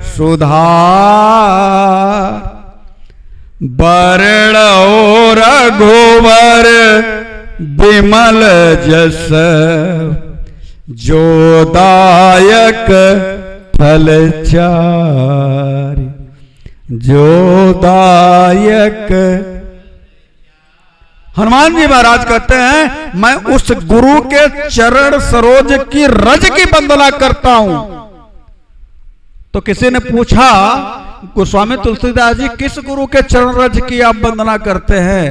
सुधार, बरण रघुवर विमल जस जो दायक फल चारि, जो दायक। हनुमान जी महाराज कहते हैं मैं उस गुरु के चरण सरोज की रज की वंदना करता हूं। तो किसी ने पूछा गोस्वामी तुलसीदास जी किस गुरु के चरण रज की आप वंदना करते हैं?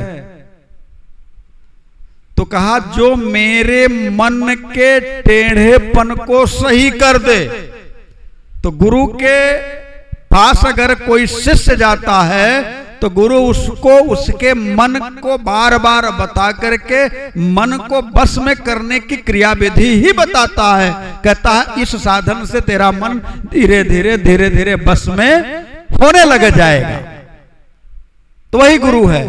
तो कहा जो मेरे मन के टेढ़ेपन को सही कर दे। तो गुरु के पास अगर कोई शिष्य जाता है तो गुरु उसको उसके मन को बार बार बता करके मन को बस में करने की क्रिया विधि ही बताता है। कहता है इस साधन से तेरा मन धीरे धीरे धीरे धीरे बस में होने लग जाएगा। तो वही गुरु है।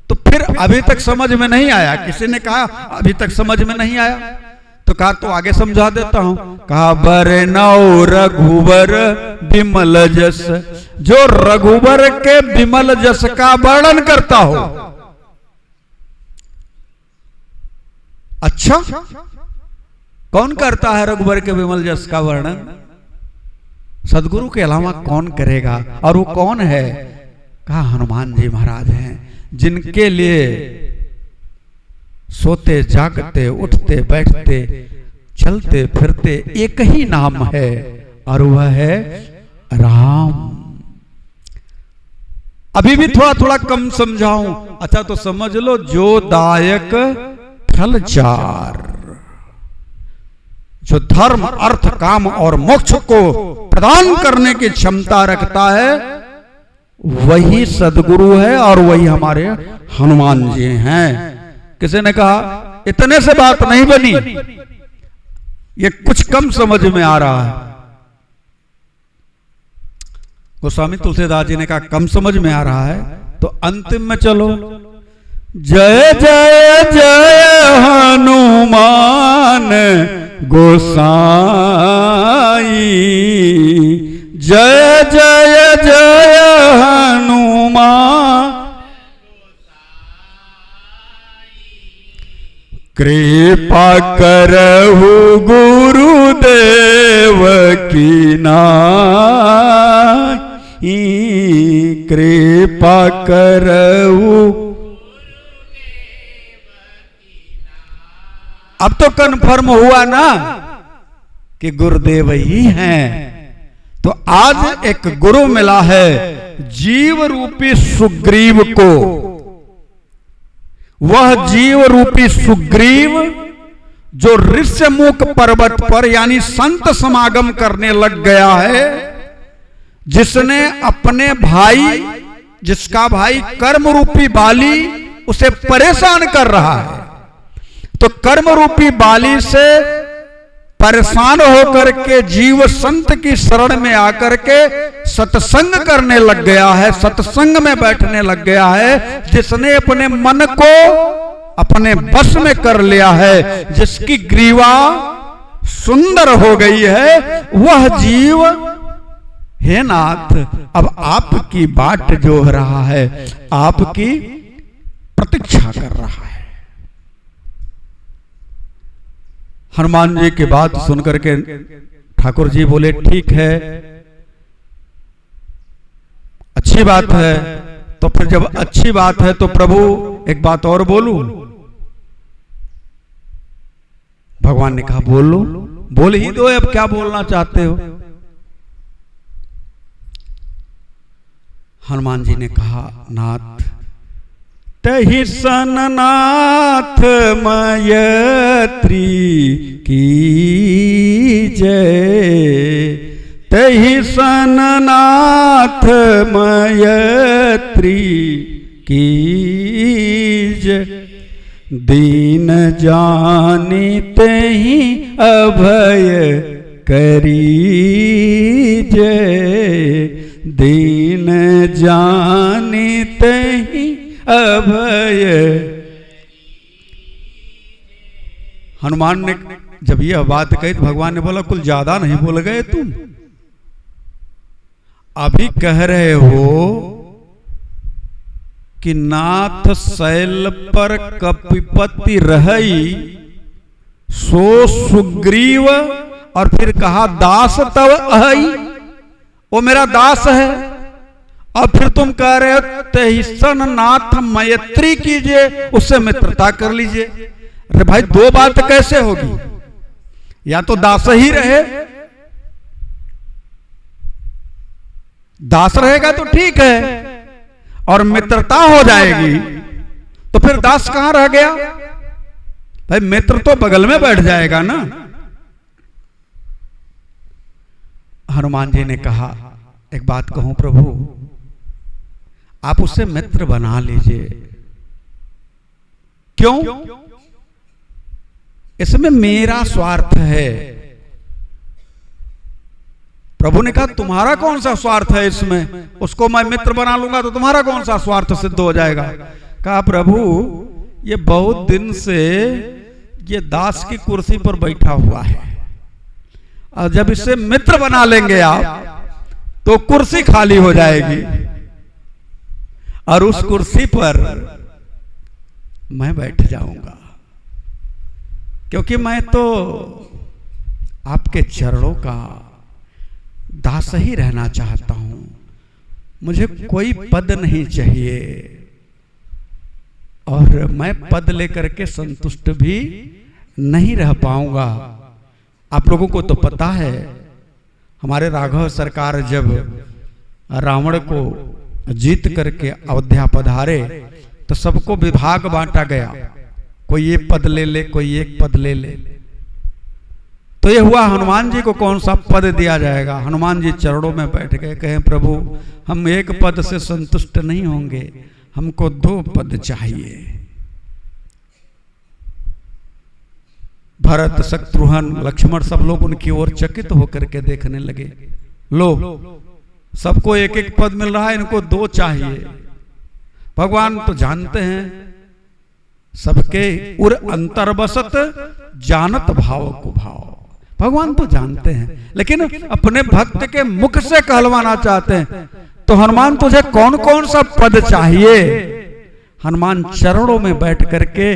तो फिर अभी तक समझ में नहीं आया? किसी ने कहा अभी तक समझ में नहीं आया, तो कहा तो आगे समझा देता हूं। कहा बरनौ रघुवर विमल जस, जो रघुवर के विमल जस का वर्णन करता हो। अच्छा, कौन करता है रघुवर के विमल जस का वर्णन? सदगुरु के अलावा कौन करेगा? और वो कौन है? कहा हनुमान जी महाराज हैं, जिनके लिए सोते जागते उठते बैठते चलते फिरते एक ही नाम है, और वह है राम। अभी भी थोड़ा थोड़ा कम समझाऊं? अच्छा तो समझ लो, जो दायक फल चार, जो धर्म अर्थ काम और मोक्ष को प्रदान करने की क्षमता रखता है, वही सदगुरु है और वही हमारे हनुमान जी हैं। किसी ने कहा इतने से बात नहीं बनी, ये कुछ कम समझ में आ रहा है। गोस्वामी तुलसीदास जी ने कहा कम समझ में आ रहा है तो अंतिम में चलो। जय जय जय हनुमान गोसाई, जय जय जय हनुमान कृपा करहु गुरुदेव की नाई, कृपा करहु। अब तो कन्फर्म हुआ ना कि गुरुदेव ही हैं। तो आज एक गुरु मिला है जीव रूपी सुग्रीव को। वह जीव रूपी सुग्रीव जो ऋष्यमुख पर्वत पर यानी संत समागम करने लग गया है, जिसने अपने भाई, जिसका भाई कर्म रूपी बाली उसे परेशान कर रहा है, तो कर्म रूपी बाली से परेशान होकर के जीव संत की शरण में आकर के सत्संग करने लग गया है, सत्संग में बैठने लग गया है। जिसने अपने मन को अपने बस में कर लिया है, जिसकी ग्रीवा सुंदर हो गई है, वह जीव हे नाथ अब आपकी बाट जोह रहा है, आपकी प्रतीक्षा कर रहा है। हनुमान जी की बात सुनकर के ठाकुर जी बोले ठीक है, अच्छी बात है। तो फिर जब अच्छी बात है तो प्रभु एक बात और बोलूं? भगवान ने कहा बोलो, बोल ही दो, अब क्या बोलना चाहते हो? हनुमान जी ने कहा नाथ, तहि सन नाथ मैत्री की जय, तहि सन नाथ मैत्री की जय, दीन जानी तहि अभय करी जय, दीन जानी तहि अभय। हनुमान ने जब यह बात कही तो भगवान ने बोला कुल ज्यादा नहीं बोल गए तुम? अभी कह रहे हो कि नाथ शैल पर कपिपति रही सो सुग्रीव, और फिर कहा दास तव अहई, वो मेरा दास है। और फिर तुम कह रहे हो तहिसन नाथ मैत्री कीजिए, उससे मित्रता कर लीजिए। अरे भाई दो बात कैसे होगी? या तो दास ही रहे, दास रहेगा तो ठीक है और मित्रता हो जाएगी, तो फिर दास कहां रह गया? भाई मित्र तो बगल में बैठ जाएगा ना। हनुमान जी ने कहा एक बात कहूं प्रभु, आप उससे मित्र बना लीजिए। क्यों? इसमें मेरा स्वार्थ है। प्रभु ने कहा तुम्हारा कौन सा स्वार्थ है इसमें? उसको मैं मित्र बना लूंगा तो तुम्हारा कौन सा स्वार्थ सिद्ध हो जाएगा? कहा प्रभु ये बहुत दिन से ये दास की कुर्सी पर बैठा हुआ है, और जब इसे मित्र बना लेंगे आप तो कुर्सी खाली हो जाएगी, और उस कुर्सी पर मैं बैठ जाऊंगा, क्योंकि मैं तो आपके चरणों का दास ही रहना चाहता हूं। मुझे कोई पद नहीं चाहिए, और मैं पद लेकर के संतुष्ट भी नहीं रह पाऊंगा। आप लोगों को तो पता है हमारे राघव सरकार जब रावण को जीत करके अयोध्या पधारे तो सबको विभाग बांटा गया, कोई ये पद ले ले, कोई एक पद ले ले। तो ये हुआ हनुमान जी को कौन सा पद दिया जाएगा? हनुमान जी चरणों में बैठ गए, कहे प्रभु हम एक पद से संतुष्ट नहीं होंगे, हमको दो पद चाहिए। भरत शत्रुघ्न लक्ष्मण सब लोग उनकी ओर चकित होकर के देखने लगे, लो सबको एक एक पद मिल रहा है, इनको दो चाहिए। भगवान तो जानते हैं सबके उर अंतर बसत जानत भाव को भाव, भगवान तो जानते हैं, लेकिन अपने भक्त के मुख से कहलवाना चाहते हैं। तो हनुमान तुझे कौन कौन सा पद चाहिए? हनुमान चरणों में बैठ करके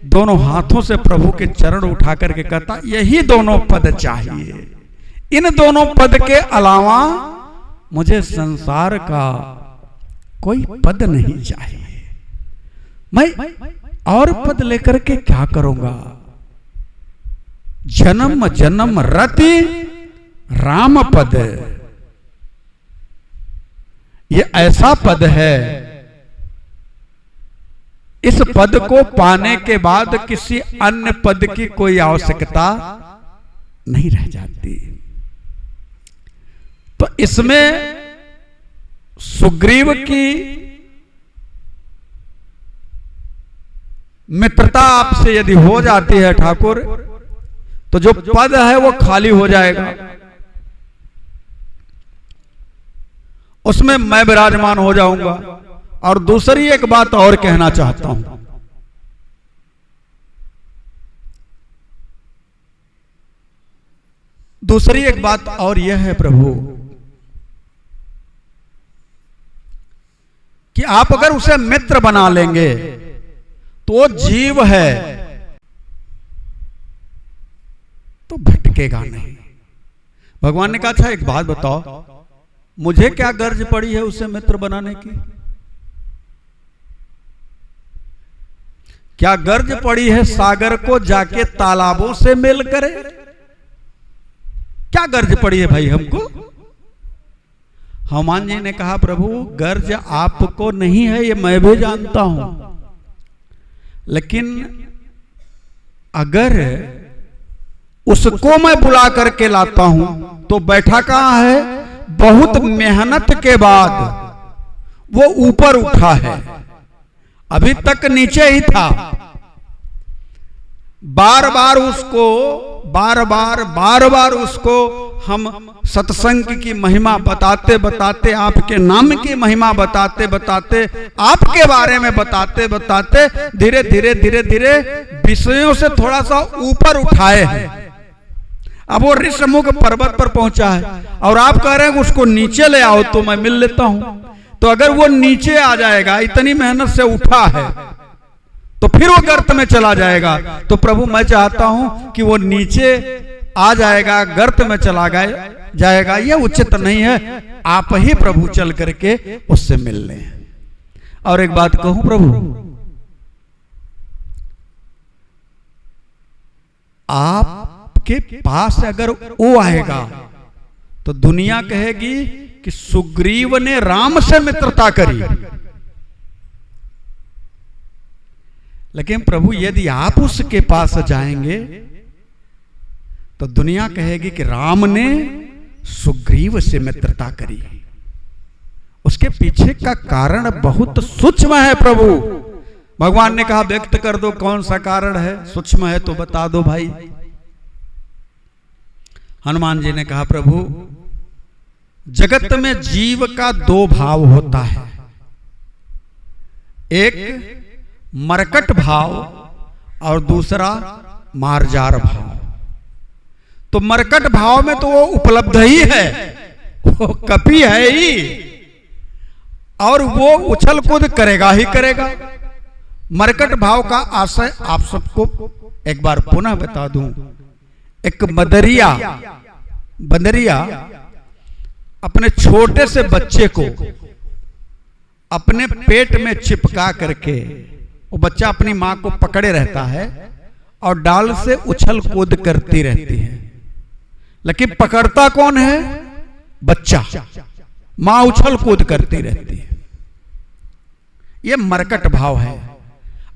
दोनों हाथों से प्रभु के चरण उठा करके कहता यही दोनों पद चाहिए, इन दोनों पद के अलावा मुझे संसार का कोई पद नहीं चाहिए। मैं और पद लेकर के क्या करूंगा? जन्म जन्म रति राम पद, ये ऐसा पद है, इस पद को पाने के बाद किसी अन्य पद की कोई आवश्यकता नहीं रह जाती। तो इसमें सुग्रीव की मित्रता आपसे यदि हो जाती है ठाकुर, तो जो पद है वो खाली हो जाएगा, उसमें मैं विराजमान हो जाऊंगा। और दूसरी एक बात और कहना चाहता हूं, दूसरी एक बात और यह है प्रभु कि आप अगर उसे मित्र बना लेंगे तो जीव है तो भटकेगा नहीं। भगवान ने कहा अच्छा एक बात बताओ, मुझे क्या गर्ज पड़ी है उसे मित्र बनाने की? क्या गर्ज पड़ी है सागर को जाके तालाबों से मेल करे? क्या गर्ज पड़ी है भाई हमको? हनुमान जी ने कहा प्रभु गर्ज आपको नहीं है ये मैं भी जानता हूं, लेकिन अगर उसको मैं बुला करके लाता हूं तो बैठा कहां है? बहुत मेहनत के बाद वो ऊपर उठा है, अभी तक नीचे ही था। बार बार उसको हम सत्संग की महिमा बताते बताते, आपके नाम की महिमा बताते बताते, आपके बारे में बताते बताते धीरे धीरे विषयों से थोड़ा सा ऊपर उठाए हैं। अब वो ऋषमुख पर्वत पर पहुंचा है और आप कह रहे हैं उसको नीचे ले आओ तो मैं मिल लेता हूं। तो अगर वो नीचे आ जाएगा, इतनी मेहनत से उठा है, तो फिर वो गर्त में चला जाएगा। तो प्रभु मैं चाहता हूं कि वो नीचे आ जाएगा, गर्त में चला जाएगा, ये उचित नहीं है। आप ही प्रभु चल करके उससे मिल लें। और एक बात कहूं प्रभु, आपके पास अगर वो आएगा तो दुनिया कहेगी कि सुग्रीव ने राम से मित्रता करी, लेकिन प्रभु यदि आप उसके पास जाएंगे तो दुनिया कहेगी कि राम ने सुग्रीव से मित्रता करी। उसके पीछे का कारण बहुत सूक्ष्म है प्रभु। भगवान ने कहा व्यक्त कर दो कौन सा कारण है, सूक्ष्म है तो बता दो भाई। हनुमान जी ने कहा प्रभु जगत में जीव का दो भाव होता है, एक मरकट भाव और दूसरा मार्जार भाव। तो मरकट भाव में तो वो उपलब्ध ही है, वो कपी है ही, और वो उछल कूद करेगा ही करेगा। मरकट भाव का आशय आप सबको एक बार पुनः बता दूं। एक बंदरिया अपने छोटे से बच्चे को अपने पेट में चिपका करके, वो बच्चा अपनी मां को पकड़े रहता है और डाल से उछल कूद करती रहती है, लेकिन पकड़ता कौन है? बच्चा। मां उछल कूद करती रहती है। ये मरकट भाव है।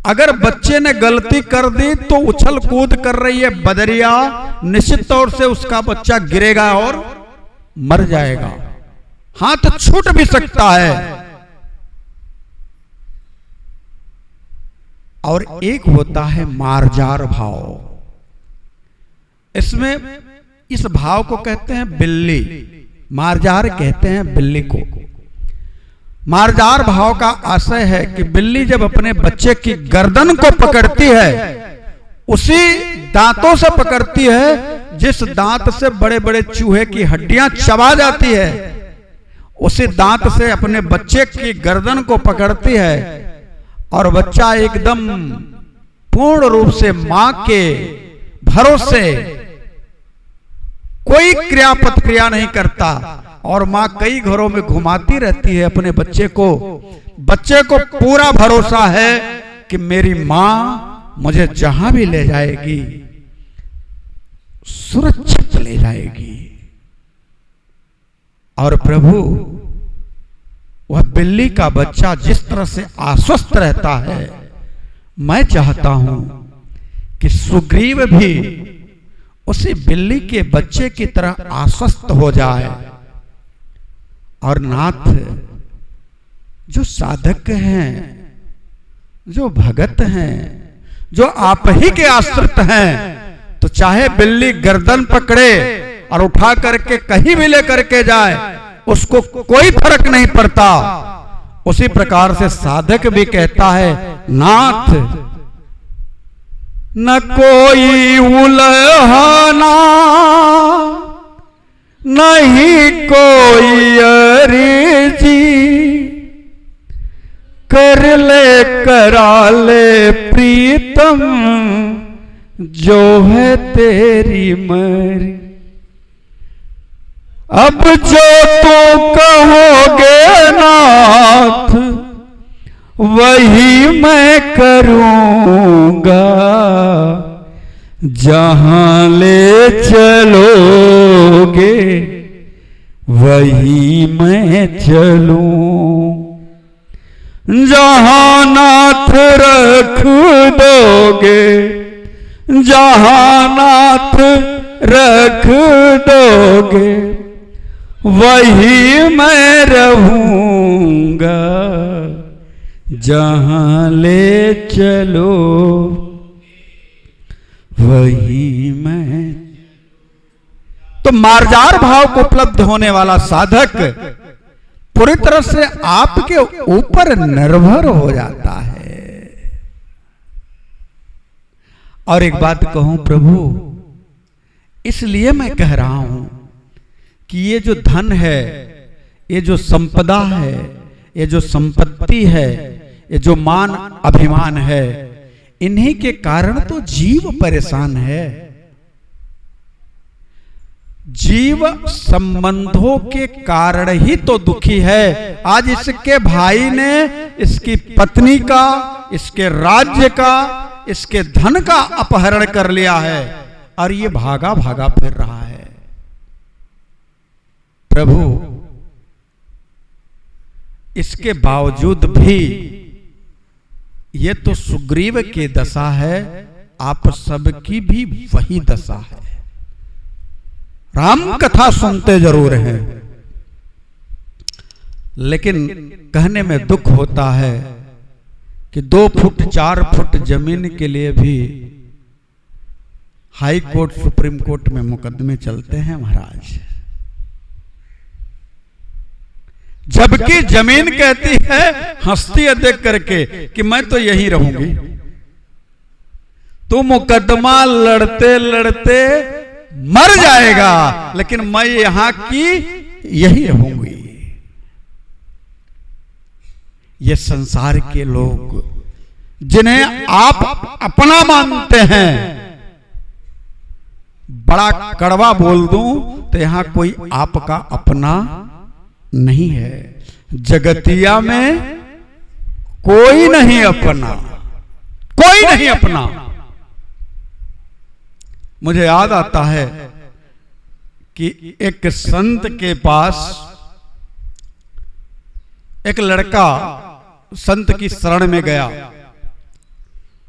अगर बच्चे ने गलती कर दी तो उछल कूद कर रही है बदरिया, निश्चित तौर से उसका बच्चा गिरेगा और मर जाएगा, हाथ छूट भी सकता है। और एक होता है मार्जार भाव। इसमें इस भाव को कहते हैं बिल्ली, मार्जार कहते हैं बिल्ली को। मार्जार भाव का आशय है कि बिल्ली जब अपने बच्चे की गर्दन को पकड़ती है, उसी दांतों से पकड़ती है जिस दांत से बड़े बड़े चूहे की हड्डियां चबा जाती है, उसी दांत से अपने बच्चे की गर्दन को पकड़ती है और बच्चा एकदम पूर्ण रूप से मां के भरोसे कोई क्रिया प्रतिक्रिया नहीं करता, और मां कई घरों में घुमाती रहती है अपने बच्चे को। बच्चे को पूरा भरोसा है कि मेरी मां मुझे जहां भी ले जाएगी सुरक्षित ले जाएगी। और प्रभु वह बिल्ली का बच्चा जिस तरह से आश्वस्त रहता है, मैं चाहता हूं कि सुग्रीव भी उसी बिल्ली के बच्चे की तरह आश्वस्त हो जाए। और नाथ, जो साधक हैं, जो भगत हैं, जो आप ही के आश्रित हैं, तो चाहे बिल्ली गर्दन पकड़े और उठा करके कहीं भी ले करके जाए, उसको कोई फर्क नहीं पड़ता। उसी प्रकार से साधक भी कहता है नाथ, न कोई उलहना नहीं कोई अर्जी, कर ले करा ले प्रीतम जो है तेरी मर्जी। अब जो तू कहोगे नाथ वही मैं करूंगा, जहां ले चलोगे वही मैं चलूं, जहां नाथ रख दोगे, जहां नाथ रख दोगे वही मैं रहूंगा, जहां ले चलो वही मैं। तो मार्जार भाव को उपलब्ध होने वाला साधक पूरी तरह से आपके ऊपर निर्भर हो जाता है। और एक बात कहूं प्रभु, इसलिए मैं कह रहा हूं कि ये जो धन है, ये जो संपदा है, ये जो संपत्ति है, ये जो मान अभिमान है, इन्हीं के कारण तो जीव परेशान है। जीव संबंधों के कारण ही तो दुखी है। आज इसके भाई ने इसकी पत्नी का, इसके राज्य का, इसके धन का अपहरण कर लिया है और ये भागा भागा फिर रहा है। प्रभु, इसके बावजूद भी ये तो सुग्रीव की दशा है, आप सबकी भी वही दशा है। राम कथा सुनते जरूर हैं, लेकिन कहने में दुख होता है कि 2 फुट 4 फुट जमीन के लिए भी हाई कोर्ट सुप्रीम कोर्ट में मुकदमे चलते हैं महाराज। जबकि जमीन कहती है, हंसती है देख करके कि मैं तो यहीं रहूंगी। तो मुकदमा लड़ते लड़ते मर जाएगा, लेकिन मैं यहां की यही रहूंगी। ये संसार के लोग जिन्हें आप अपना मानते हैं, बड़ा कड़वा बोल दूं तो यहां कोई आपका अपना नहीं है। जगतिया में कोई नहीं अपना, कोई नहीं अपना। मुझे याद आता है कि एक संत के पास एक लड़का संत की शरण में गया।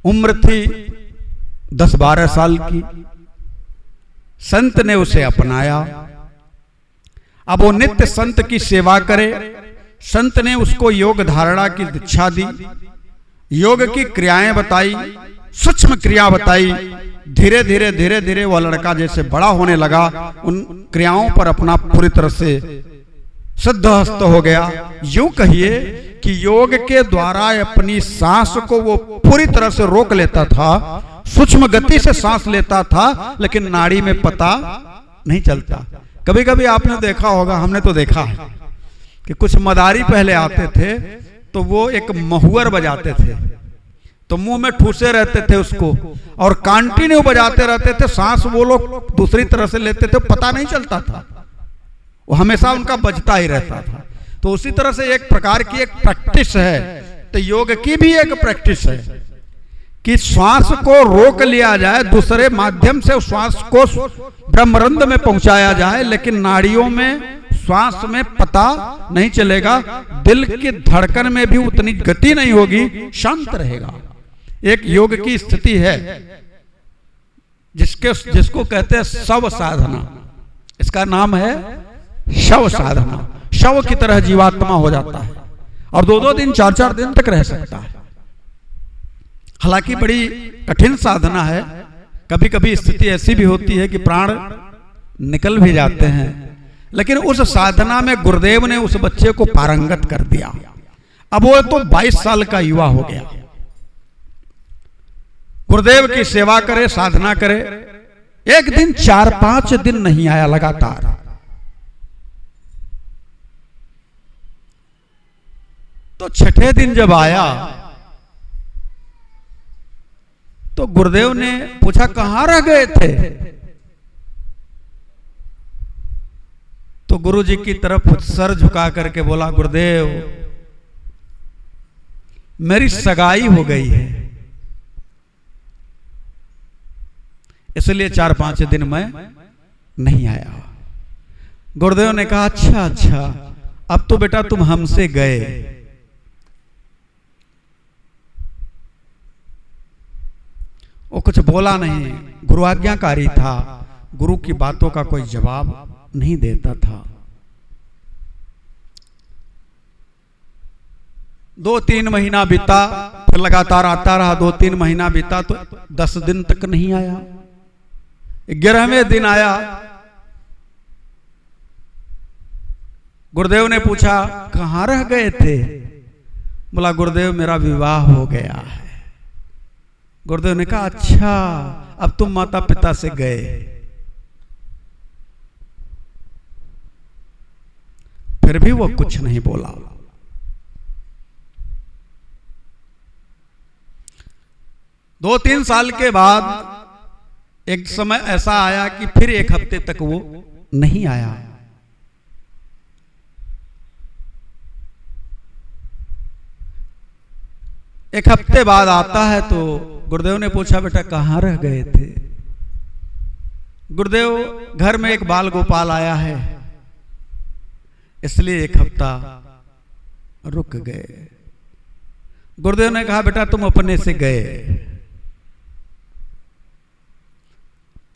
उम्र थी 10-12 साल की। संत ने उसे अपनाया। अब वो नित्य संत की सेवा करे। संत ने उसको योग धारणा की दीक्षा दी, योग की क्रियाएं बताई, सूक्ष्म क्रिया बताई। धीरे धीरे धीरे धीरे वह लड़का जैसे बड़ा होने लगा, उन क्रियाओं पर अपना पूरी तरह से सिद्धहस्त हो गया। यूं कहिए कि योग के द्वारा अपनी सांस को वो पूरी तरह से रोक लेता था, सूक्ष्म गति से सांस लेता था, लेकिन नाड़ी में पता नहीं चलता। कभी कभी आपने देखा होगा, हमने तो देखा है कि कुछ मदारी पहले आते थे तो वो एक महुअर बजाते थे, तो मुंह में ठूसे रहते थे उसको और कंटिन्यू बजाते रहते थे। सांस वो लोग दूसरी तरह से लेते थे, पता नहीं चलता था, वो हमेशा उनका बजता ही रहता था। तो उसी तरह से एक प्रकार की एक प्रैक्टिस है, तो योग की भी एक प्रैक्टिस है कि श्वास को रोक लिया जाए, दूसरे माध्यम से श्वास को ब्रह्मरंध्र में पहुंचाया जाए, लेकिन नाड़ियों में श्वास में पता नहीं चलेगा। दिल की धड़कन में भी उतनी गति नहीं होगी, शांत रहेगा। एक योग की स्थिति है जिसको कहते हैं शव साधना। इसका नाम है शव साधना। शव की तरह जीवात्मा हो जाता है और 2-2 दिन 4-4 दिन तक रह सकता है। हालांकि बड़ी कठिन साधना है। कभी कभी स्थिति ऐसी भी होती है कि प्राण निकल भी जाते हैं, लेकिन उस साधना में गुरुदेव ने उस बच्चे को पारंगत कर दिया। अब वो तो 22 साल का युवा हो गया। गुरुदेव की सेवा करे, साधना करे। एक दिन 4-5 दिन नहीं आया लगातार। तो छठे दिन जब आया तो गुरुदेव ने ने पूछा कहां रह गए थे? तो गुरु जी की तरफ सर झुका करके बोला, गुरुदेव मेरी सगाई हो गई है, इसलिए 4-5 दिन मैं नहीं आया। गुरुदेव ने कहा, अच्छा अच्छा, अब तो बेटा तुम हमसे गए। वो कुछ बोला नहीं, गुरु आज्ञाकारी था, गुरु की बातों का कोई जवाब नहीं देता था। 2-3 महीना बीता, फिर लगातार आता रहा। 2-3 महीना बीता तो 10 दिन तक नहीं आया। 11वें दिन आया। गुरुदेव ने पूछा, कहाँ रह गए थे? बोला, गुरुदेव मेरा विवाह हो गया है। गुरुदेव ने कहा, अच्छा, अब तुम माता पिता से गए। फिर भी वो कुछ नहीं बोला। दो 3 साल के बाद एक समय ऐसा आया कि फिर 1 हफ्ते तक वो नहीं आया। एक हफ्ते बाद आता है तो गुरुदेव ने पूछा, बेटा कहाँ रह गए थे? गुरुदेव, घर में एक बाल गोपाल आया है, इसलिए 1 हफ्ता रुक गए। गुरुदेव ने कहा, बेटा तुम अपने से गए।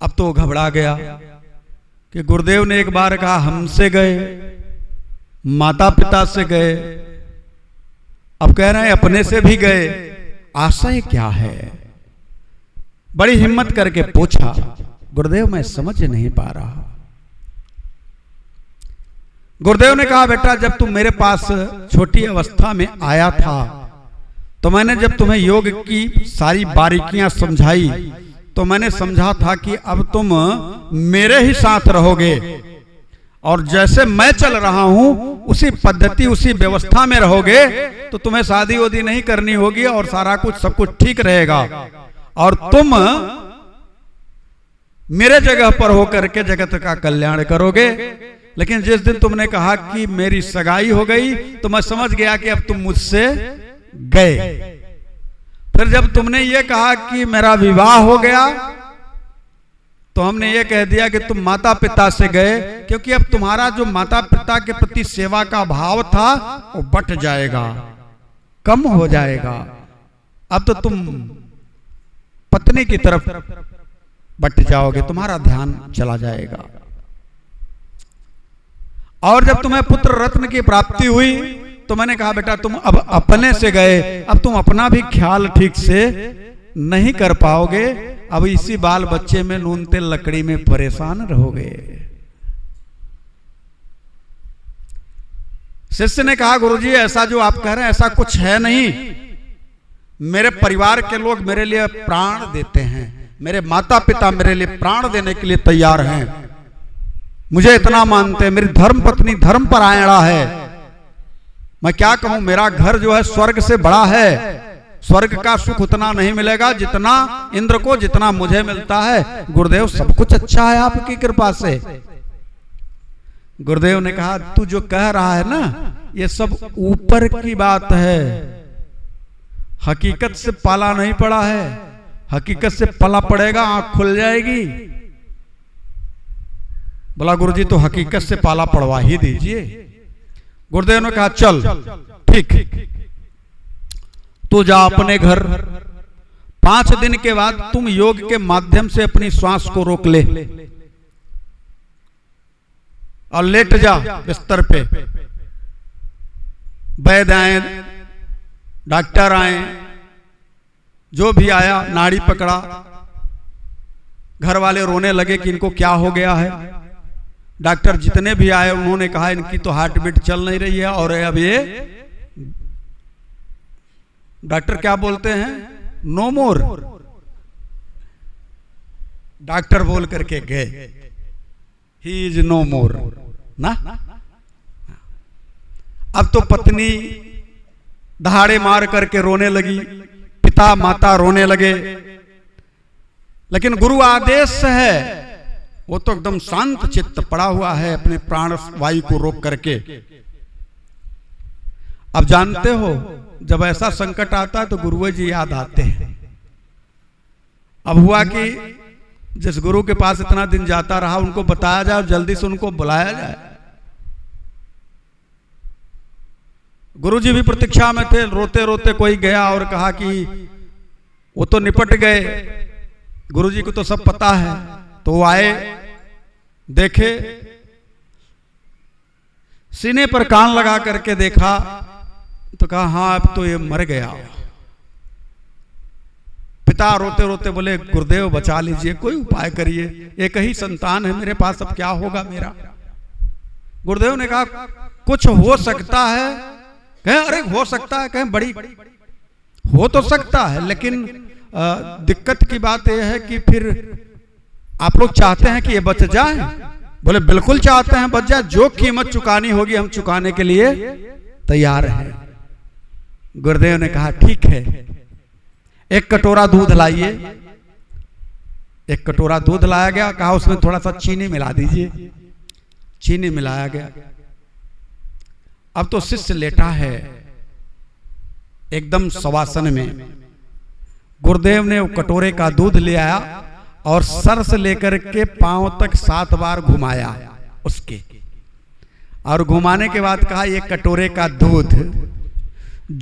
अब तो घबरा गया कि गुरुदेव ने एक बार कहा हमसे गए, माता पिता से गए, अब कह रहे हैं अपने से भी गए, आशय क्या है? बड़ी हिम्मत करके पूछा, गुरुदेव मैं समझ नहीं पा रहा। गुरुदेव ने कहा, बेटा जब तुम मेरे पास छोटी अवस्था में आया था तो मैंने जब तुम्हें योग की सारी बारीकियां समझाई तो मैंने समझा था कि अब तुम मेरे ही साथ रहोगे और जैसे मैं चल रहा हूं उसी पद्धति उसी व्यवस्था में रहोगे, तो तुम्हें शादी वादी नहीं करनी होगी और सारा कुछ सब कुछ ठीक रहेगा और तुम मेरे जगह पर होकर के जगत का कल्याण करोगे। लेकिन जिस दिन तुमने कहा कि मेरी सगाई हो गई तो मैं समझ गया कि अब तुम मुझसे गए। फिर जब तुमने ये कहा कि मेरा विवाह हो गया तो हमने ये कह दिया कि तुम माता पिता से गए, क्योंकि अब तुम्हारा जो माता पिता के प्रति सेवा का भाव था वो बट जाएगा, कम हो जाएगा। अब तो तुम पत्नी की तरफ बट जाओगे, तुम्हारा ध्यान चला जाएगा। और जब तुम्हें पुत्र रत्न की प्राप्ति हुई तो मैंने कहा बेटा तुम अब अपने से गए, अब तुम अपना भी ख्याल ठीक से नहीं कर पाओगे, अब इसी बाल बच्चे में नून तेल लकड़ी में परेशान रहोगे। शिष्य ने कहा, गुरुजी ऐसा जो आप कह रहे हैं ऐसा कुछ है नहीं, मेरे परिवार के लोग मेरे लिए प्राण देते हैं, मेरे माता पिता मेरे लिए प्राण देने के लिए तैयार हैं, मुझे इतना मानते हैं, मेरी धर्म पत्नी धर्म परायणा है, मैं क्या कहूं, मेरा घर जो है स्वर्ग से बड़ा है, स्वर्ग का सुख उतना नहीं मिलेगा जितना इंद्र को जितना मुझे मिलता है। गुरुदेव सब कुछ अच्छा है आपकी कृपा से। गुरुदेव ने कहा तू जो कह रहा है ना ये सब ऊपर की बात है, हकीकत से पाला नहीं पड़ा है, हकीकत से पला पड़ेगा आंख खुल जाएगी। बोला गुरुजी तो हकीकत से पाला पड़वा ही दीजिए। गुरुदेव ने कहा चल ठीक, तू जा अपने घर, 5 दिन के बाद तुम योग के माध्यम से अपनी श्वास को रोक ले और लेट जा बिस्तर पे। वैद्य आए, डॉक्टर आए, जो भी आया नाड़ी पकड़ा, घर वाले रोने लगे कि इनको क्या हो गया है। डॉक्टर जितने भी आए उन्होंने कहा इनकी तो हार्ट बीट चल नहीं रही है और अब ये डॉक्टर क्या बोलते हैं, नो मोर। डॉक्टर बोल करके गए, ही इज नो मोर ना। अब तो पत्नी दहाड़े मार करके रोने लगी, पिता माता रोने लगे, लेकिन गुरु आदेश है वो तो एकदम शांत चित्त पड़ा हुआ है अपने प्राण वायु को रोक करके। अब जानते हो जब ऐसा संकट आता है तो गुरुजी जी याद आते हैं। अब हुआ कि जिस गुरु के पास इतना दिन जाता रहा उनको बताया जाए, जल्दी से उनको बुलाया जाए। गुरुजी भी प्रतीक्षा में थे, रोते रोते कोई गया और कहा कि वो तो निपट गए, गुरुजी को तो सब पता है। तो वो आए, देखे, सीने पर कान लगा करके देखा तो कहा हाँ अब तो ये मर गया। पिता रोते रोते बोले गुरुदेव बचा लीजिए, कोई उपाय करिए, एक ही संतान है मेरे पास, अब क्या होगा मेरा। गुरुदेव ने कहा कुछ हो सकता है। कहें अरे हो सकता है, कहें बड़ी हो तो सकता है, लेकिन दिक्कत की बात यह है कि फिर आप लोग चाहते हैं कि ये बच जाए। बोले बिल्कुल चाहते हैं बच जाए, जो कीमत चुकानी होगी हम चुकाने के लिए तैयार हैं। गुरुदेव ने कहा ठीक है, एक कटोरा दूध लाइए। एक कटोरा दूध लाया गया, कहा उसमें थोड़ा सा चीनी मिला दीजिए। चीनी मिलाया गया। अब तो शिष्य लेटा है एकदम शवासन में। गुरुदेव ने वो कटोरे का दूध ले आया और सर से लेकर के पांव तक 7 बार घुमाया उसके, और घुमाने के बाद कहा ये कटोरे का दूध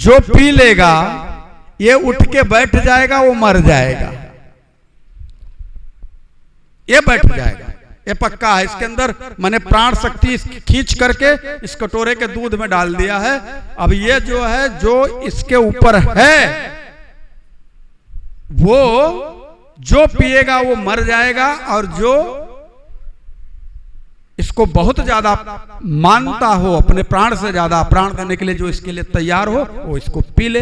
जो पी लेगा ये उठ के बैठ जाएगा, वो मर जाएगा, ये बैठ जाएगा, ये पक्का है। इसके अंदर मैंने प्राण शक्ति खींच करके इस कटोरे के दूध में डाल दिया है। अब ये जो है, जो इसके ऊपर है वो जो पिएगा वो मर जाएगा, और जो इसको बहुत ज्यादा मानता हो, अपने प्राण से ज्यादा प्राण देने के लिए जो इसके लिए तैयार हो, वो इसको पी ले।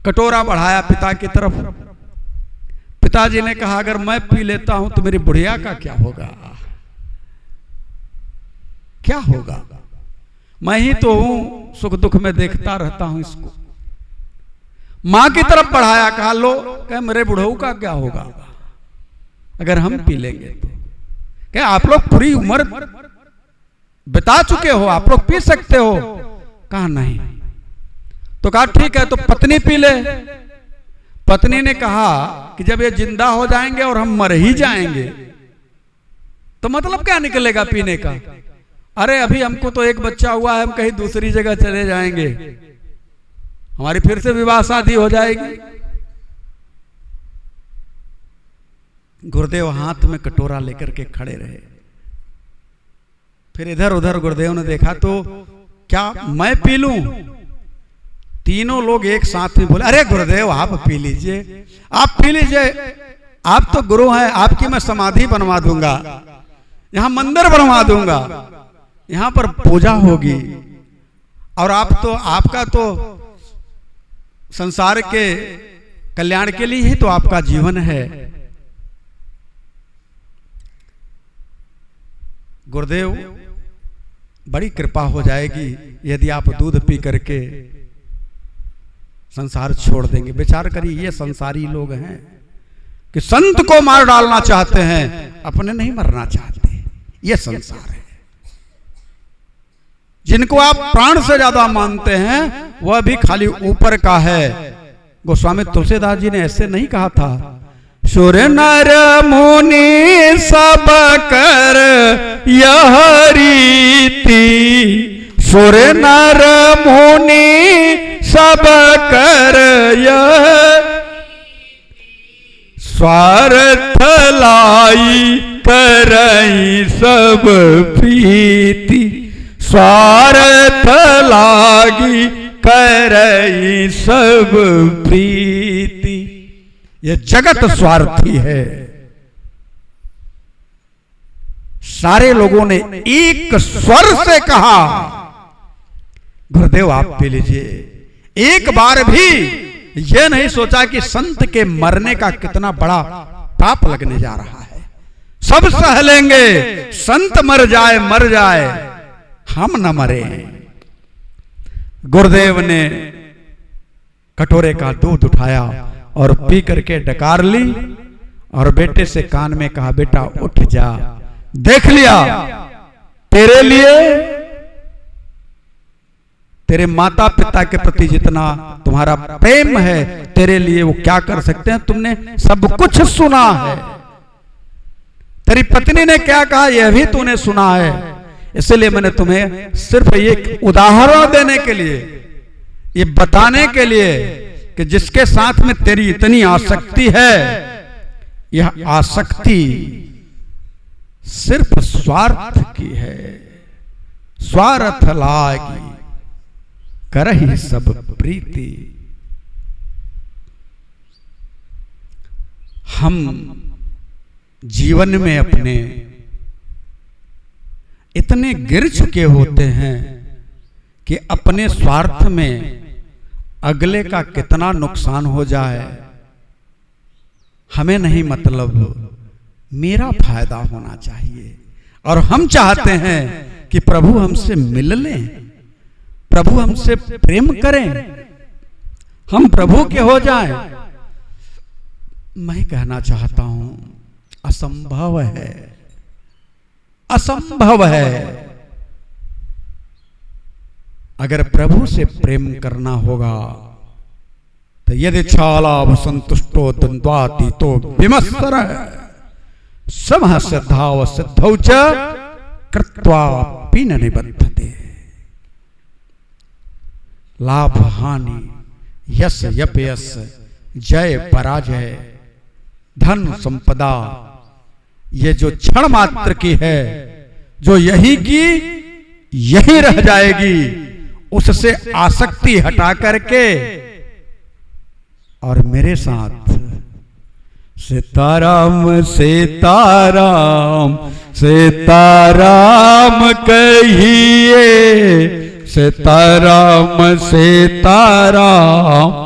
कटोरा बढ़ाया पिता की तरफ। पिताजी ने कहा अगर मैं पी लेता हूं तो मेरी बुढ़िया का क्या होगा, क्या होगा, मैं ही तो हूं, सुख दुख में देखता रहता हूं इसको। मां की तरफ बढ़ाया, कहा लो, कहे मेरे बुढ़ऊ का क्या होगा अगर हम पी लेंगे तो। कहे आप लोग पूरी उम्र बिता चुके हो, आप लोग पी सकते हो। कहा नहीं। तो कहा ठीक है, तो पत्नी पी ले। पत्नी ने कहा कि जब ये जिंदा हो जाएंगे और हम मर ही जाएंगे तो मतलब क्या निकलेगा पीने का। अरे अभी हमको तो एक बच्चा हुआ है, हम कहीं दूसरी जगह चले जाएंगे, हमारी फिर से विवाह शादी हो जाएगी। गुरुदेव हाथ में कटोरा लेकर के खड़े रहे। फिर इधर उधर गुरुदेव ने देखा तो क्या मैं पी लूं। तीनों लोग एक साथ में बोले अरे गुरुदेव आप पी लीजिए, आप पी लीजिए, आप तो गुरु हैं, आपकी मैं समाधि बनवा दूंगा, यहां मंदिर बनवा दूंगा, यहां पर पूजा होगी, और आप तो, आपका तो संसार के कल्याण के लिए ही तो आपका जीवन है। गुरुदेव बड़ी कृपा हो जाएगी यदि आप दूध पी करके संसार छोड़ देंगे। विचार करिए, ये संसारी लोग हैं कि संत को मार डालना चाहते हैं, अपने नहीं मरना चाहते। ये संसार है। जिनको आप प्राण से ज्यादा मानते हैं वह भी खाली ऊपर का है। गोस्वामी तुलसीदास जी ने ऐसे नहीं कहा था, सुर नर मुनि सब कर यह रीति, सुर नर मुनि सब कर यह स्वार्थ लाई करई सब प्रीति, स्वार्थ लागी करई सब प्रीति। ये जगत स्वार्थी है। सारे लोगों ने एक स्वर से कहा गुरुदेव आप पी लीजिए। एक बार भी यह नहीं सोचा कि संत के मरने का कितना बड़ा पाप लगने जा रहा है। सब सह लेंगे, संत मर जाए, हम न मरे। गुरुदेव ने कटोरे का दूध उठाया और पी करके डकार ली और बेटे से कान में कहा, बेटा उठ जा, देख लिया तेरे लिए, तेरे माता पिता के प्रति जितना तुम्हारा प्रेम है, तेरे लिए वो क्या कर सकते हैं, तुमने सब कुछ सुना है। तेरी पत्नी ने क्या कहा यह भी तूने सुना है। इसलिए मैंने तुम्हें सिर्फ एक उदाहरण देने के लिए, ये बताने के लिए कि जिसके साथ में तेरी इतनी आसक्ति है, यह आसक्ति सिर्फ स्वार्थ की है। स्वार्थ लागी करहि सब प्रीति। हम जीवन में अपने इतने गिर चुके होते हैं कि अपने स्वार्थ में अगले का कितना नुकसान हो जाए हमें नहीं मतलब, मेरा फायदा होना चाहिए। और हम चाहते हैं कि प्रभु हमसे मिल लें, प्रभु हमसे प्रेम करें, हम प्रभु के हो जाएं। मैं कहना चाहता हूं असंभव है, असंभव है। अगर प्रभु से प्रेम करना होगा तो यदि छालाभ संतुष्टो द्वंद्वातीतो विमत्सर समः सिद्धाव सिद्धौ च कृत्वापि न निबद्धते। लाभ हानि, यश यपयश, जय पराजय, धन संपदा, ये जो क्षण मात्र की है, जो यही की यही रह जाएगी, उससे आसक्ति हटा करके और मेरे साथ सीताराम सीताराम सीताराम कहिए, सीताराम सीताराम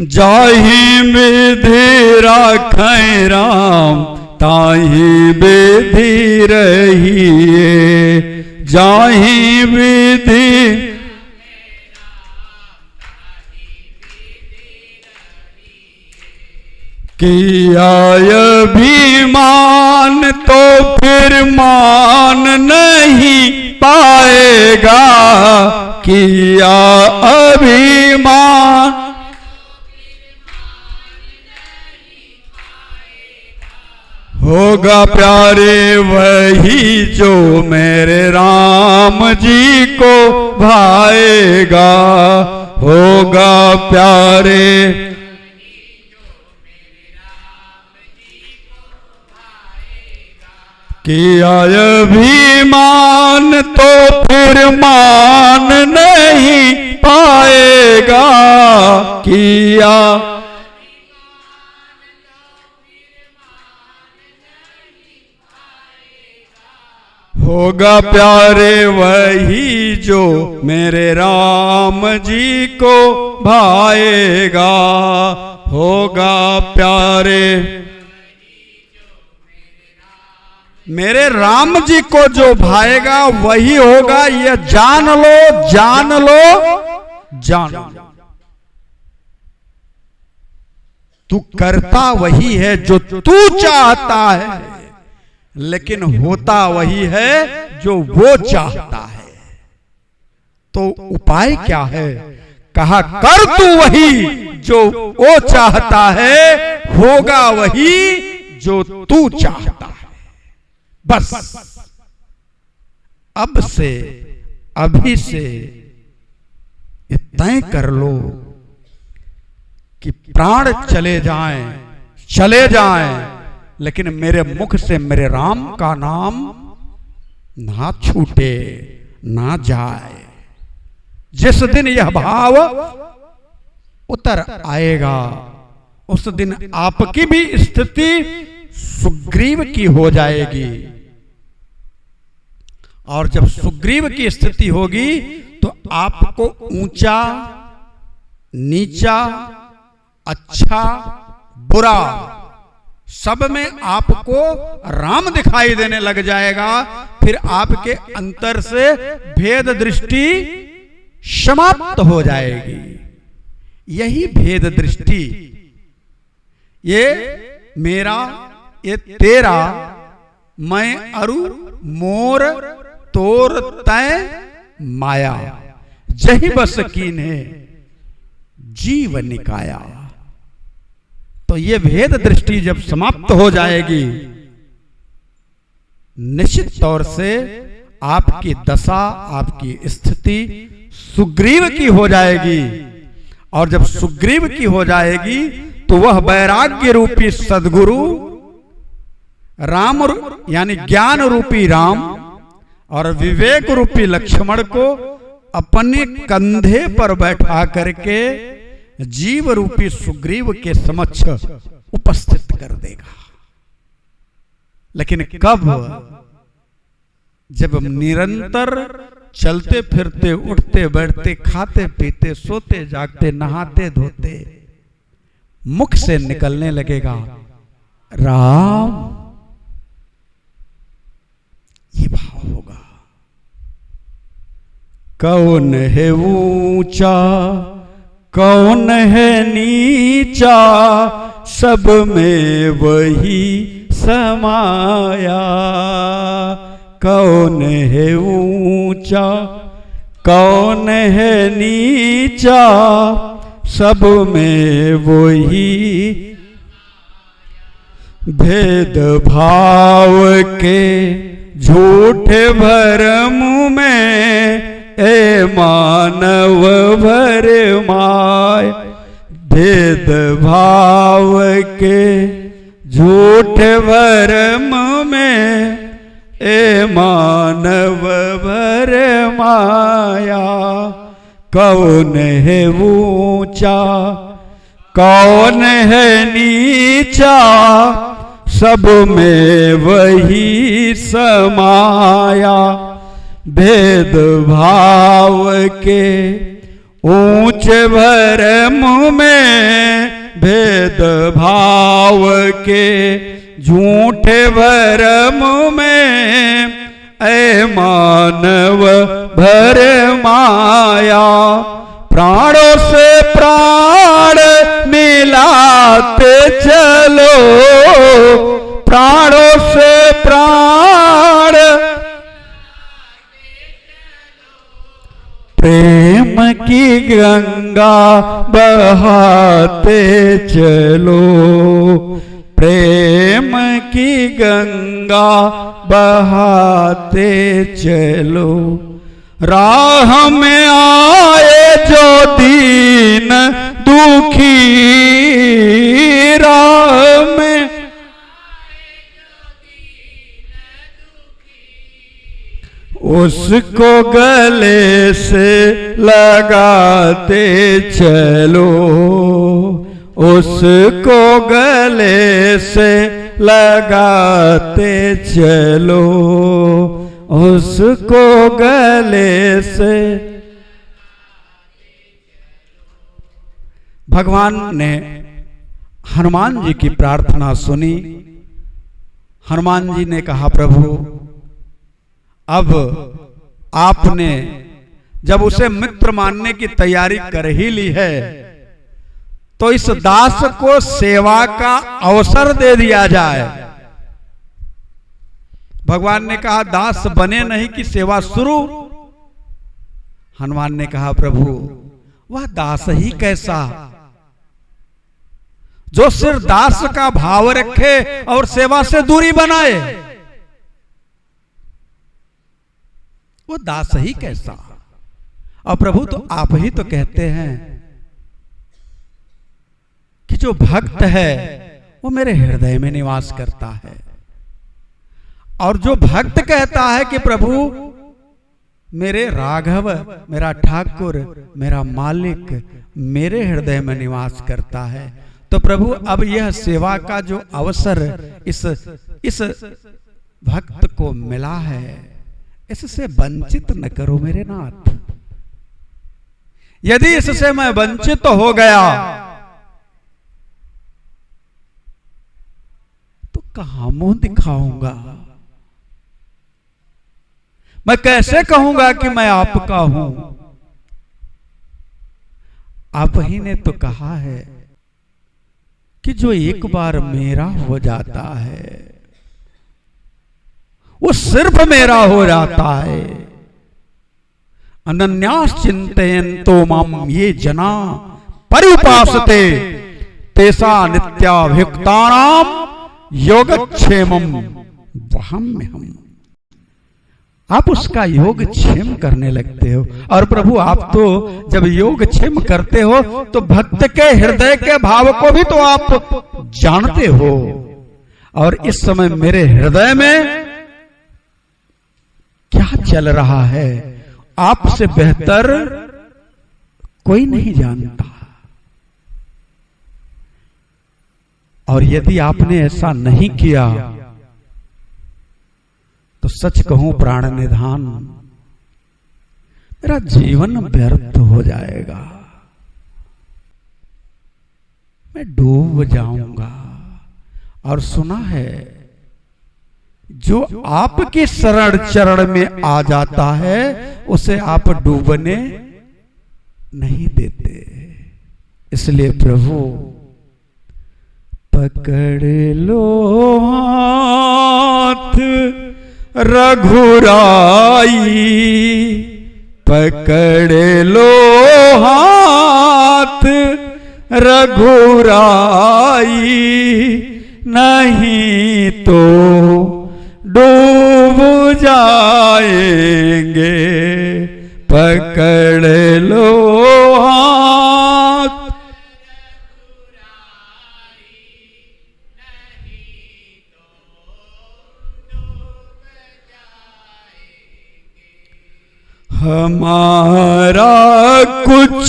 जाहि विधि राखै राम, ताहि विधि रहिए, जाहि विधि किया अभिमान तो फिर मान नहीं पाएगा, किया अभिमान होगा प्यारे वही जो मेरे राम जी को भाएगा, होगा प्यारे किया अभिमान तो फिर मान नहीं पाएगा, किया होगा प्यारे वही जो मेरे राम जी को भाएगा, होगा प्यारे मेरे राम जी को जो भाएगा वही होगा, ये जान लो जान लो जान लो। तू करता वही है जो तू चाहता है, लेकिन होता वही है जो वो चाहता है। तो उपाय क्या है? कहा कर तू वही जो वो चाहता है, होगा वही जो तू चाहता है। बस अब से अभी से तय कर लो कि प्राण चले जाएं, लेकिन मेरे मुख से मेरे राम का नाम ना छूटे ना जाए। जिस दिन यह भाव उतर आएगा, उस दिन आपकी भी स्थिति सुग्रीव की हो जाएगी। और जब सुग्रीव की स्थिति होगी तो आपको ऊंचा नीचा अच्छा बुरा सब में आपको राम दिखाई देने लग जाएगा। फिर आपके अंतर से भेद दृष्टि समाप्त हो जाएगी। यही भेद दृष्टि, ये मेरा ये तेरा, मैं अरु मोर तोर तय माया, जही बस कीन्हे जीव निकाया। तो ये भेद दृष्टि जब समाप्त हो जाएगी, निश्चित तौर से आपकी दशा, आपकी स्थिति सुग्रीव की हो जाएगी। और जब सुग्रीव की हो जाएगी तो वह वैराग्य रूपी सद्गुरु राम यानी ज्ञान रूपी राम और विवेक रूपी लक्ष्मण को अपने कंधे पर बैठा करके जीव रूपी सुग्रीव के समक्ष उपस्थित कर देगा। लेकिन कब? जब निरंतर चलते फिरते, उठते बैठते, खाते पीते, सोते जागते, नहाते धोते मुख से निकलने लगेगा राम, ये भाव होगा। कौन है ऊंचा, कौन है नीचा, सब में वही समाया। कौन है ऊंचा, कौन है नीचा, सब में वही भेद भाव के झूठे भरम में ए मानव भरमाए। भेद भाव के झूठे भरम में ए मानव भरमाया। कौन है ऊंचा, कौन है नीचा, सब में वही समाया। भेद भाव के ऊंचे भरम में, भेद भाव के झूठे भरम में ऐ मानव भरमाया। प्राणों से प्राण मिलाते चलो, प्राणों से प्राण प्रेम की गंगा बहाते चलो, प्रेम की गंगा बहाते चलो। राह में आए जो दीन दुखी, राह में उसको गले से लगाते चलो, उसको गले से लगाते चलो, उसको गले से। भगवान ने हनुमान जी की प्रार्थना सुनी। हनुमान जी ने कहा प्रभु अब आपने जब उसे मित्र मानने की तैयारी कर ही ली है तो इस दास को सेवा का अवसर दे दिया जाए। भगवान ने कहा दास बने नहीं कि सेवा शुरू। हनुमान ने कहा प्रभु वह दास ही कैसा जो सिर्फ दास का भाव रखे और सेवा से दूरी बनाए, वो दास ही कैसा। और प्रभु तो आप ही तो कहते हैं कि जो भक्त है वो मेरे हृदय में निवास करता है। और जो भक्त कहता है कि प्रभु मेरे राघव, मेरा ठाकुर, मेरा मालिक मेरे हृदय में निवास करता है, तो प्रभु अब यह सेवा का जो अवसर इस भक्त को मिला है इससे वंचित न करो मेरे नाथ। यदि इससे मैं वंचित हो गया तो कहां मुंह दिखाऊंगा, मैं कैसे कहूंगा कि मैं आपका हूं। आप ही ने तो कहा है कि जो एक बार मेरा हो जाता है वो सिर्फ मेरा हो जाता है। अनन्यास चिंतयन्तो माम ये जना परिउपासते तेसा नित्याभियुक्तानाम योगक्षेमम वहम्यहम्। आप उसका योग क्षेम करने लगते हो। और प्रभु आप तो जब योग क्षेम करते हो तो भक्त के हृदय के भाव को भी तो आप जानते हो। और इस समय मेरे हृदय में क्या चल रहा है आपसे बेहतर कोई नहीं जानता। और यदि आपने ऐसा नहीं किया तो सच कहूं प्राण निधान, मेरा जीवन व्यर्थ हो जाएगा, मैं डूब जाऊंगा। और सुना है जो आपके शरण चरण में आ जाता है उसे आप डूबने नहीं देते। इसलिए प्रभु पकड़ लो हाथ रघुराई, पकड़ लो हाथ रघुराई, नहीं तो डूब जाएंगे। पकड़ लो हाथ हमारा कुछ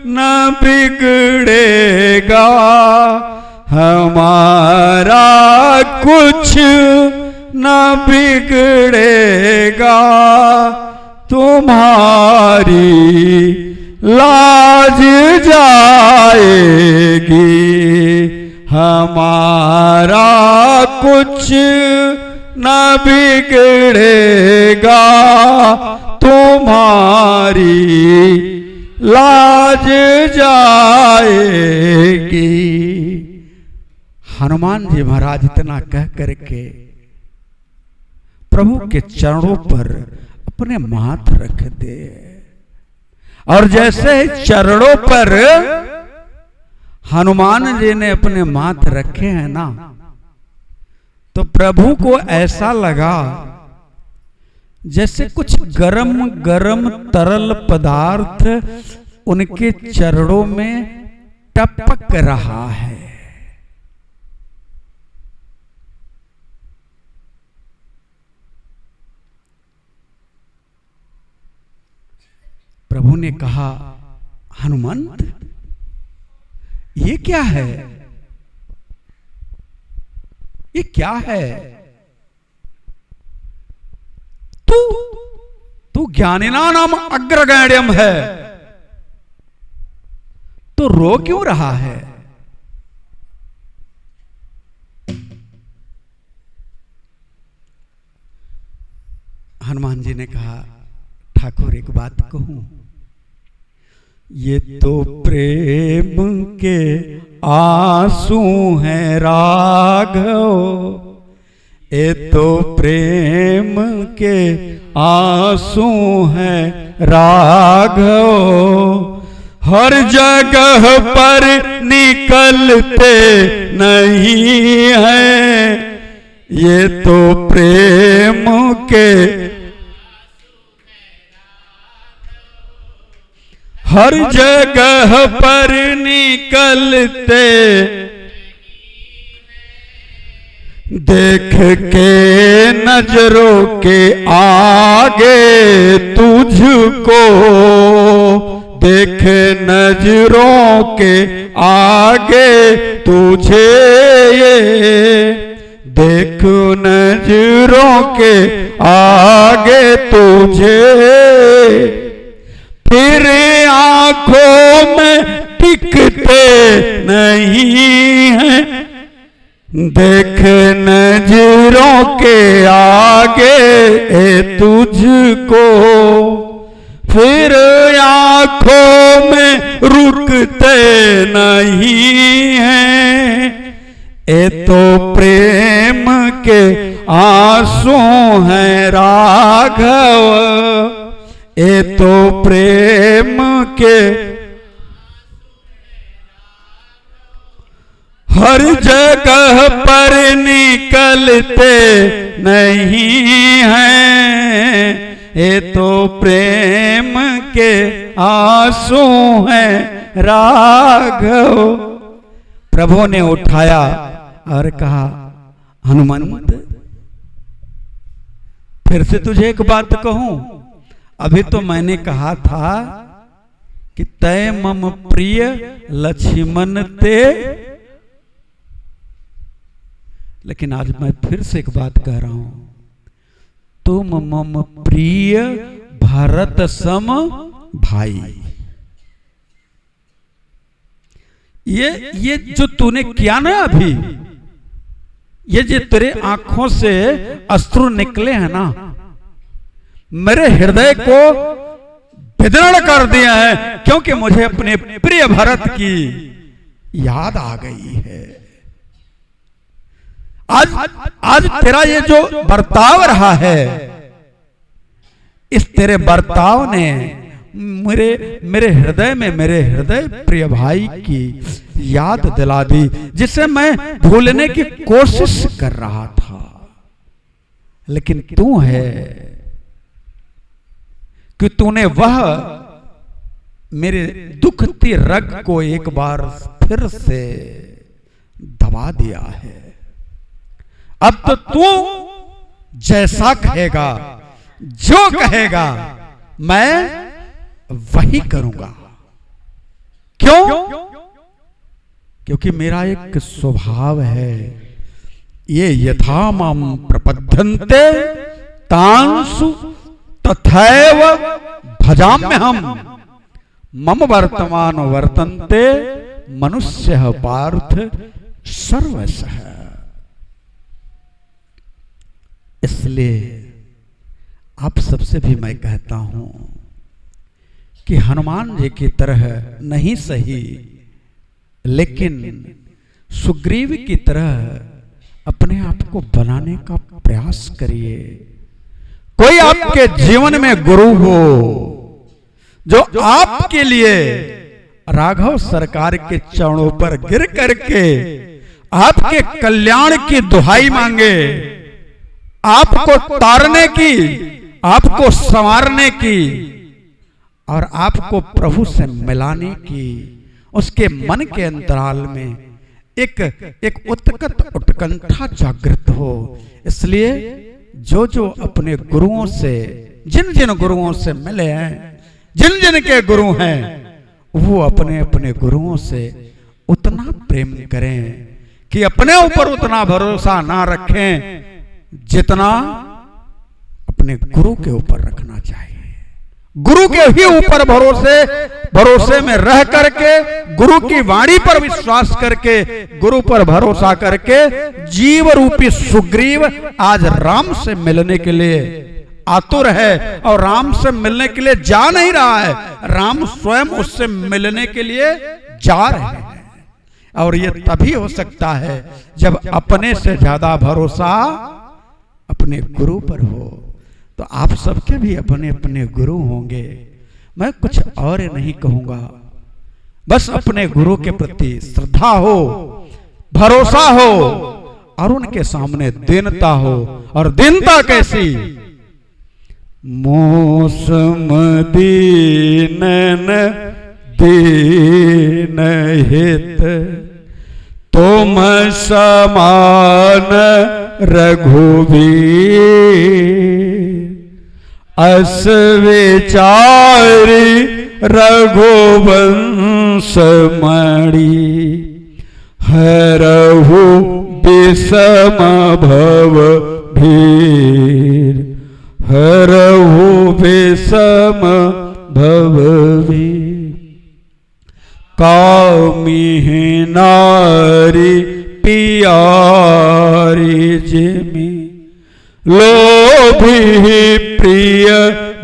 न बिगड़ेगा, हमारा कुछ न बिगड़ेगा, तुम्हारी लाज जाएगी। हमारा कुछ न बिगड़ेगा, तुम्हारी लाज जाएगी। हनुमान जी महाराज इतना कह करके प्रभु के चरणों पर अपने माथ रख दे। और जैसे चरणों पर हनुमान जी ने अपने माथ रखे हैं ना, तो प्रभु को ऐसा लगा जैसे कुछ गरम गरम तरल पदार्थ उनके चरणों में टपक रहा है। प्रभु ने कहा हनुमंत ये क्या है, ये क्या है? तू ज्ञानिना नाम अग्रगण्यम है, तो रो क्यों रहा है? हनुमान जी ने कहा ठाकुर एक बात कहूं, ये तो प्रेम के आंसू हैं राघव, ये तो प्रेम के आंसू हैं राघव, हर जगह पर निकलते नहीं हैं, ये तो प्रेम के हर जगह पर निकलते, देख के नजरों के आगे तुझको, देख नजरों के आगे तुझे, देख नजरों के आगे तुझे, फिर आंखों में टिकते नहीं हैं, देख नजरों के आगे तुझको, फिर आंखों में रुकते नहीं हैं। ये तो प्रेम के आंसू हैं राघव, ये तो प्रेम के हर जगह पर निकलते नहीं हैं। ये तो प्रेम के आंसू हैं राघव। प्रभु ने उठाया और कहा, हनुमंत फिर से तुझे एक बात कहूं। अभी तो मैंने कहा था कि तय मम प्रिय लक्ष्मण ते, लेकिन आज मैं फिर से एक बात कह रहा हूं, तुम मम प्रिय भरत सम भाई। ये जो तूने किया ना अभी, ये जो तेरे आंखों से अश्रु निकले हैं ना, मेरे हृदय को विदीर्ण कर दिया है, क्योंकि मुझे अपने प्रिय भरत की याद आ गई है। आज तेरा ये जो बर्ताव रहा है, इस तेरे बर्ताव ने मेरे हृदय में मेरे हृदय प्रिय भाई की याद दिला दी, जिसे मैं भूलने की कोशिश कर रहा था। लेकिन तू है कि तूने वह मेरे दुखती रग को एक बार फिर से दबा दिया है। अब तो तू जैसा कहेगा, जो कहेगा, मैं वही करूंगा। क्यों? क्योंकि मेरा एक स्वभाव है, ये यथा माम प्रपद्यन्ते तांसु तथैव भजाम्यहम्, मम वर्तमान वर्तन्ते मनुष्यः पार्थ सर्वशः। इसलिए आप सबसे भी मैं कहता हूं कि हनुमान जी की तरह नहीं सही, लेकिन सुग्रीव की तरह अपने आप को बनाने का प्रयास करिए। कोई आपके जीवन में गुरु हो जो आपके लिए राघव सरकार के चरणों पर गिर करके आपके कल्याण की दुहाई मांगे, आपको तारने की, आपको संवारने की और आपको प्रभु से मिलाने की, उसके मन के अंतराल में एक उत्कट उत्कंठा जागृत हो। इसलिए जो जो अपने गुरुओं से, जिन जिन गुरुओं से मिले हैं, जिन जिन के गुरु हैं, वो अपने अपने गुरुओं से उतना प्रेम करें कि अपने ऊपर उतना भरोसा ना रखें जितना अपने गुरु के ऊपर रखना चाहिए। गुरु के ही ऊपर भरोसे में रह करके, गुरु की वाणी पर विश्वास करके, गुरु पर भरोसा करके जीव रूपी सुग्रीव आज राम से मिलने के लिए आतुर है और राम से मिलने के लिए जा नहीं रहा है, राम स्वयं उससे मिलने के लिए जा रहे हैं। और ये तभी हो सकता है जब अपने से ज्यादा भरोसा अपने गुरु पर हो। तो आप सबके भी अपने अपने गुरु होंगे। मैं कुछ और नहीं कहूंगा, बस अपने गुरु के प्रति श्रद्धा हो, भरोसा हो और उनके सामने दीनता हो। और दीनता कैसी? मौसम दीनन दीन हित, तुम समान रघुवीर, अस विचारी रघुवंश मणि, हरहु विषम भव भीर, हरहु विषम भव भीर। कामिहि नारी पियारी जिमि, लोभी प्रिय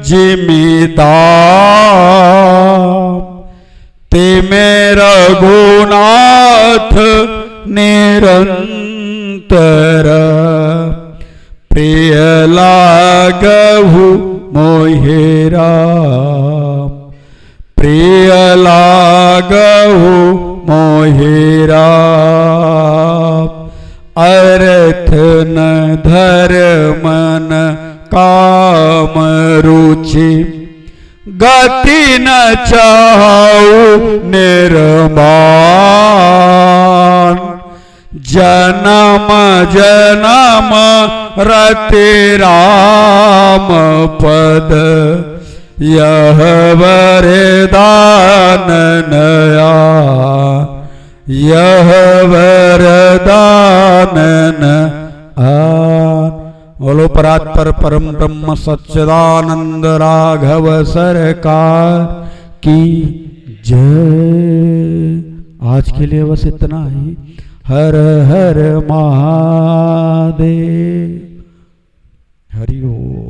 जिमिदार, ते में रघुनाथ निरंतर, प्रिय लागहु मोहि राम, प्रिय लागहु मोहि राम। अर्थ न धर्म न काम रुचि, गति न चाहु निर्माण, जन्म जन्म रति राम पद, यह वरदान नया, यह वरदान नया। बोलो परात्पर परम ब्रह्म सच्चिदानंद राघव सरकार की जय। आज के लिए बस इतना ही। हर हर महादेव। हरि ओम।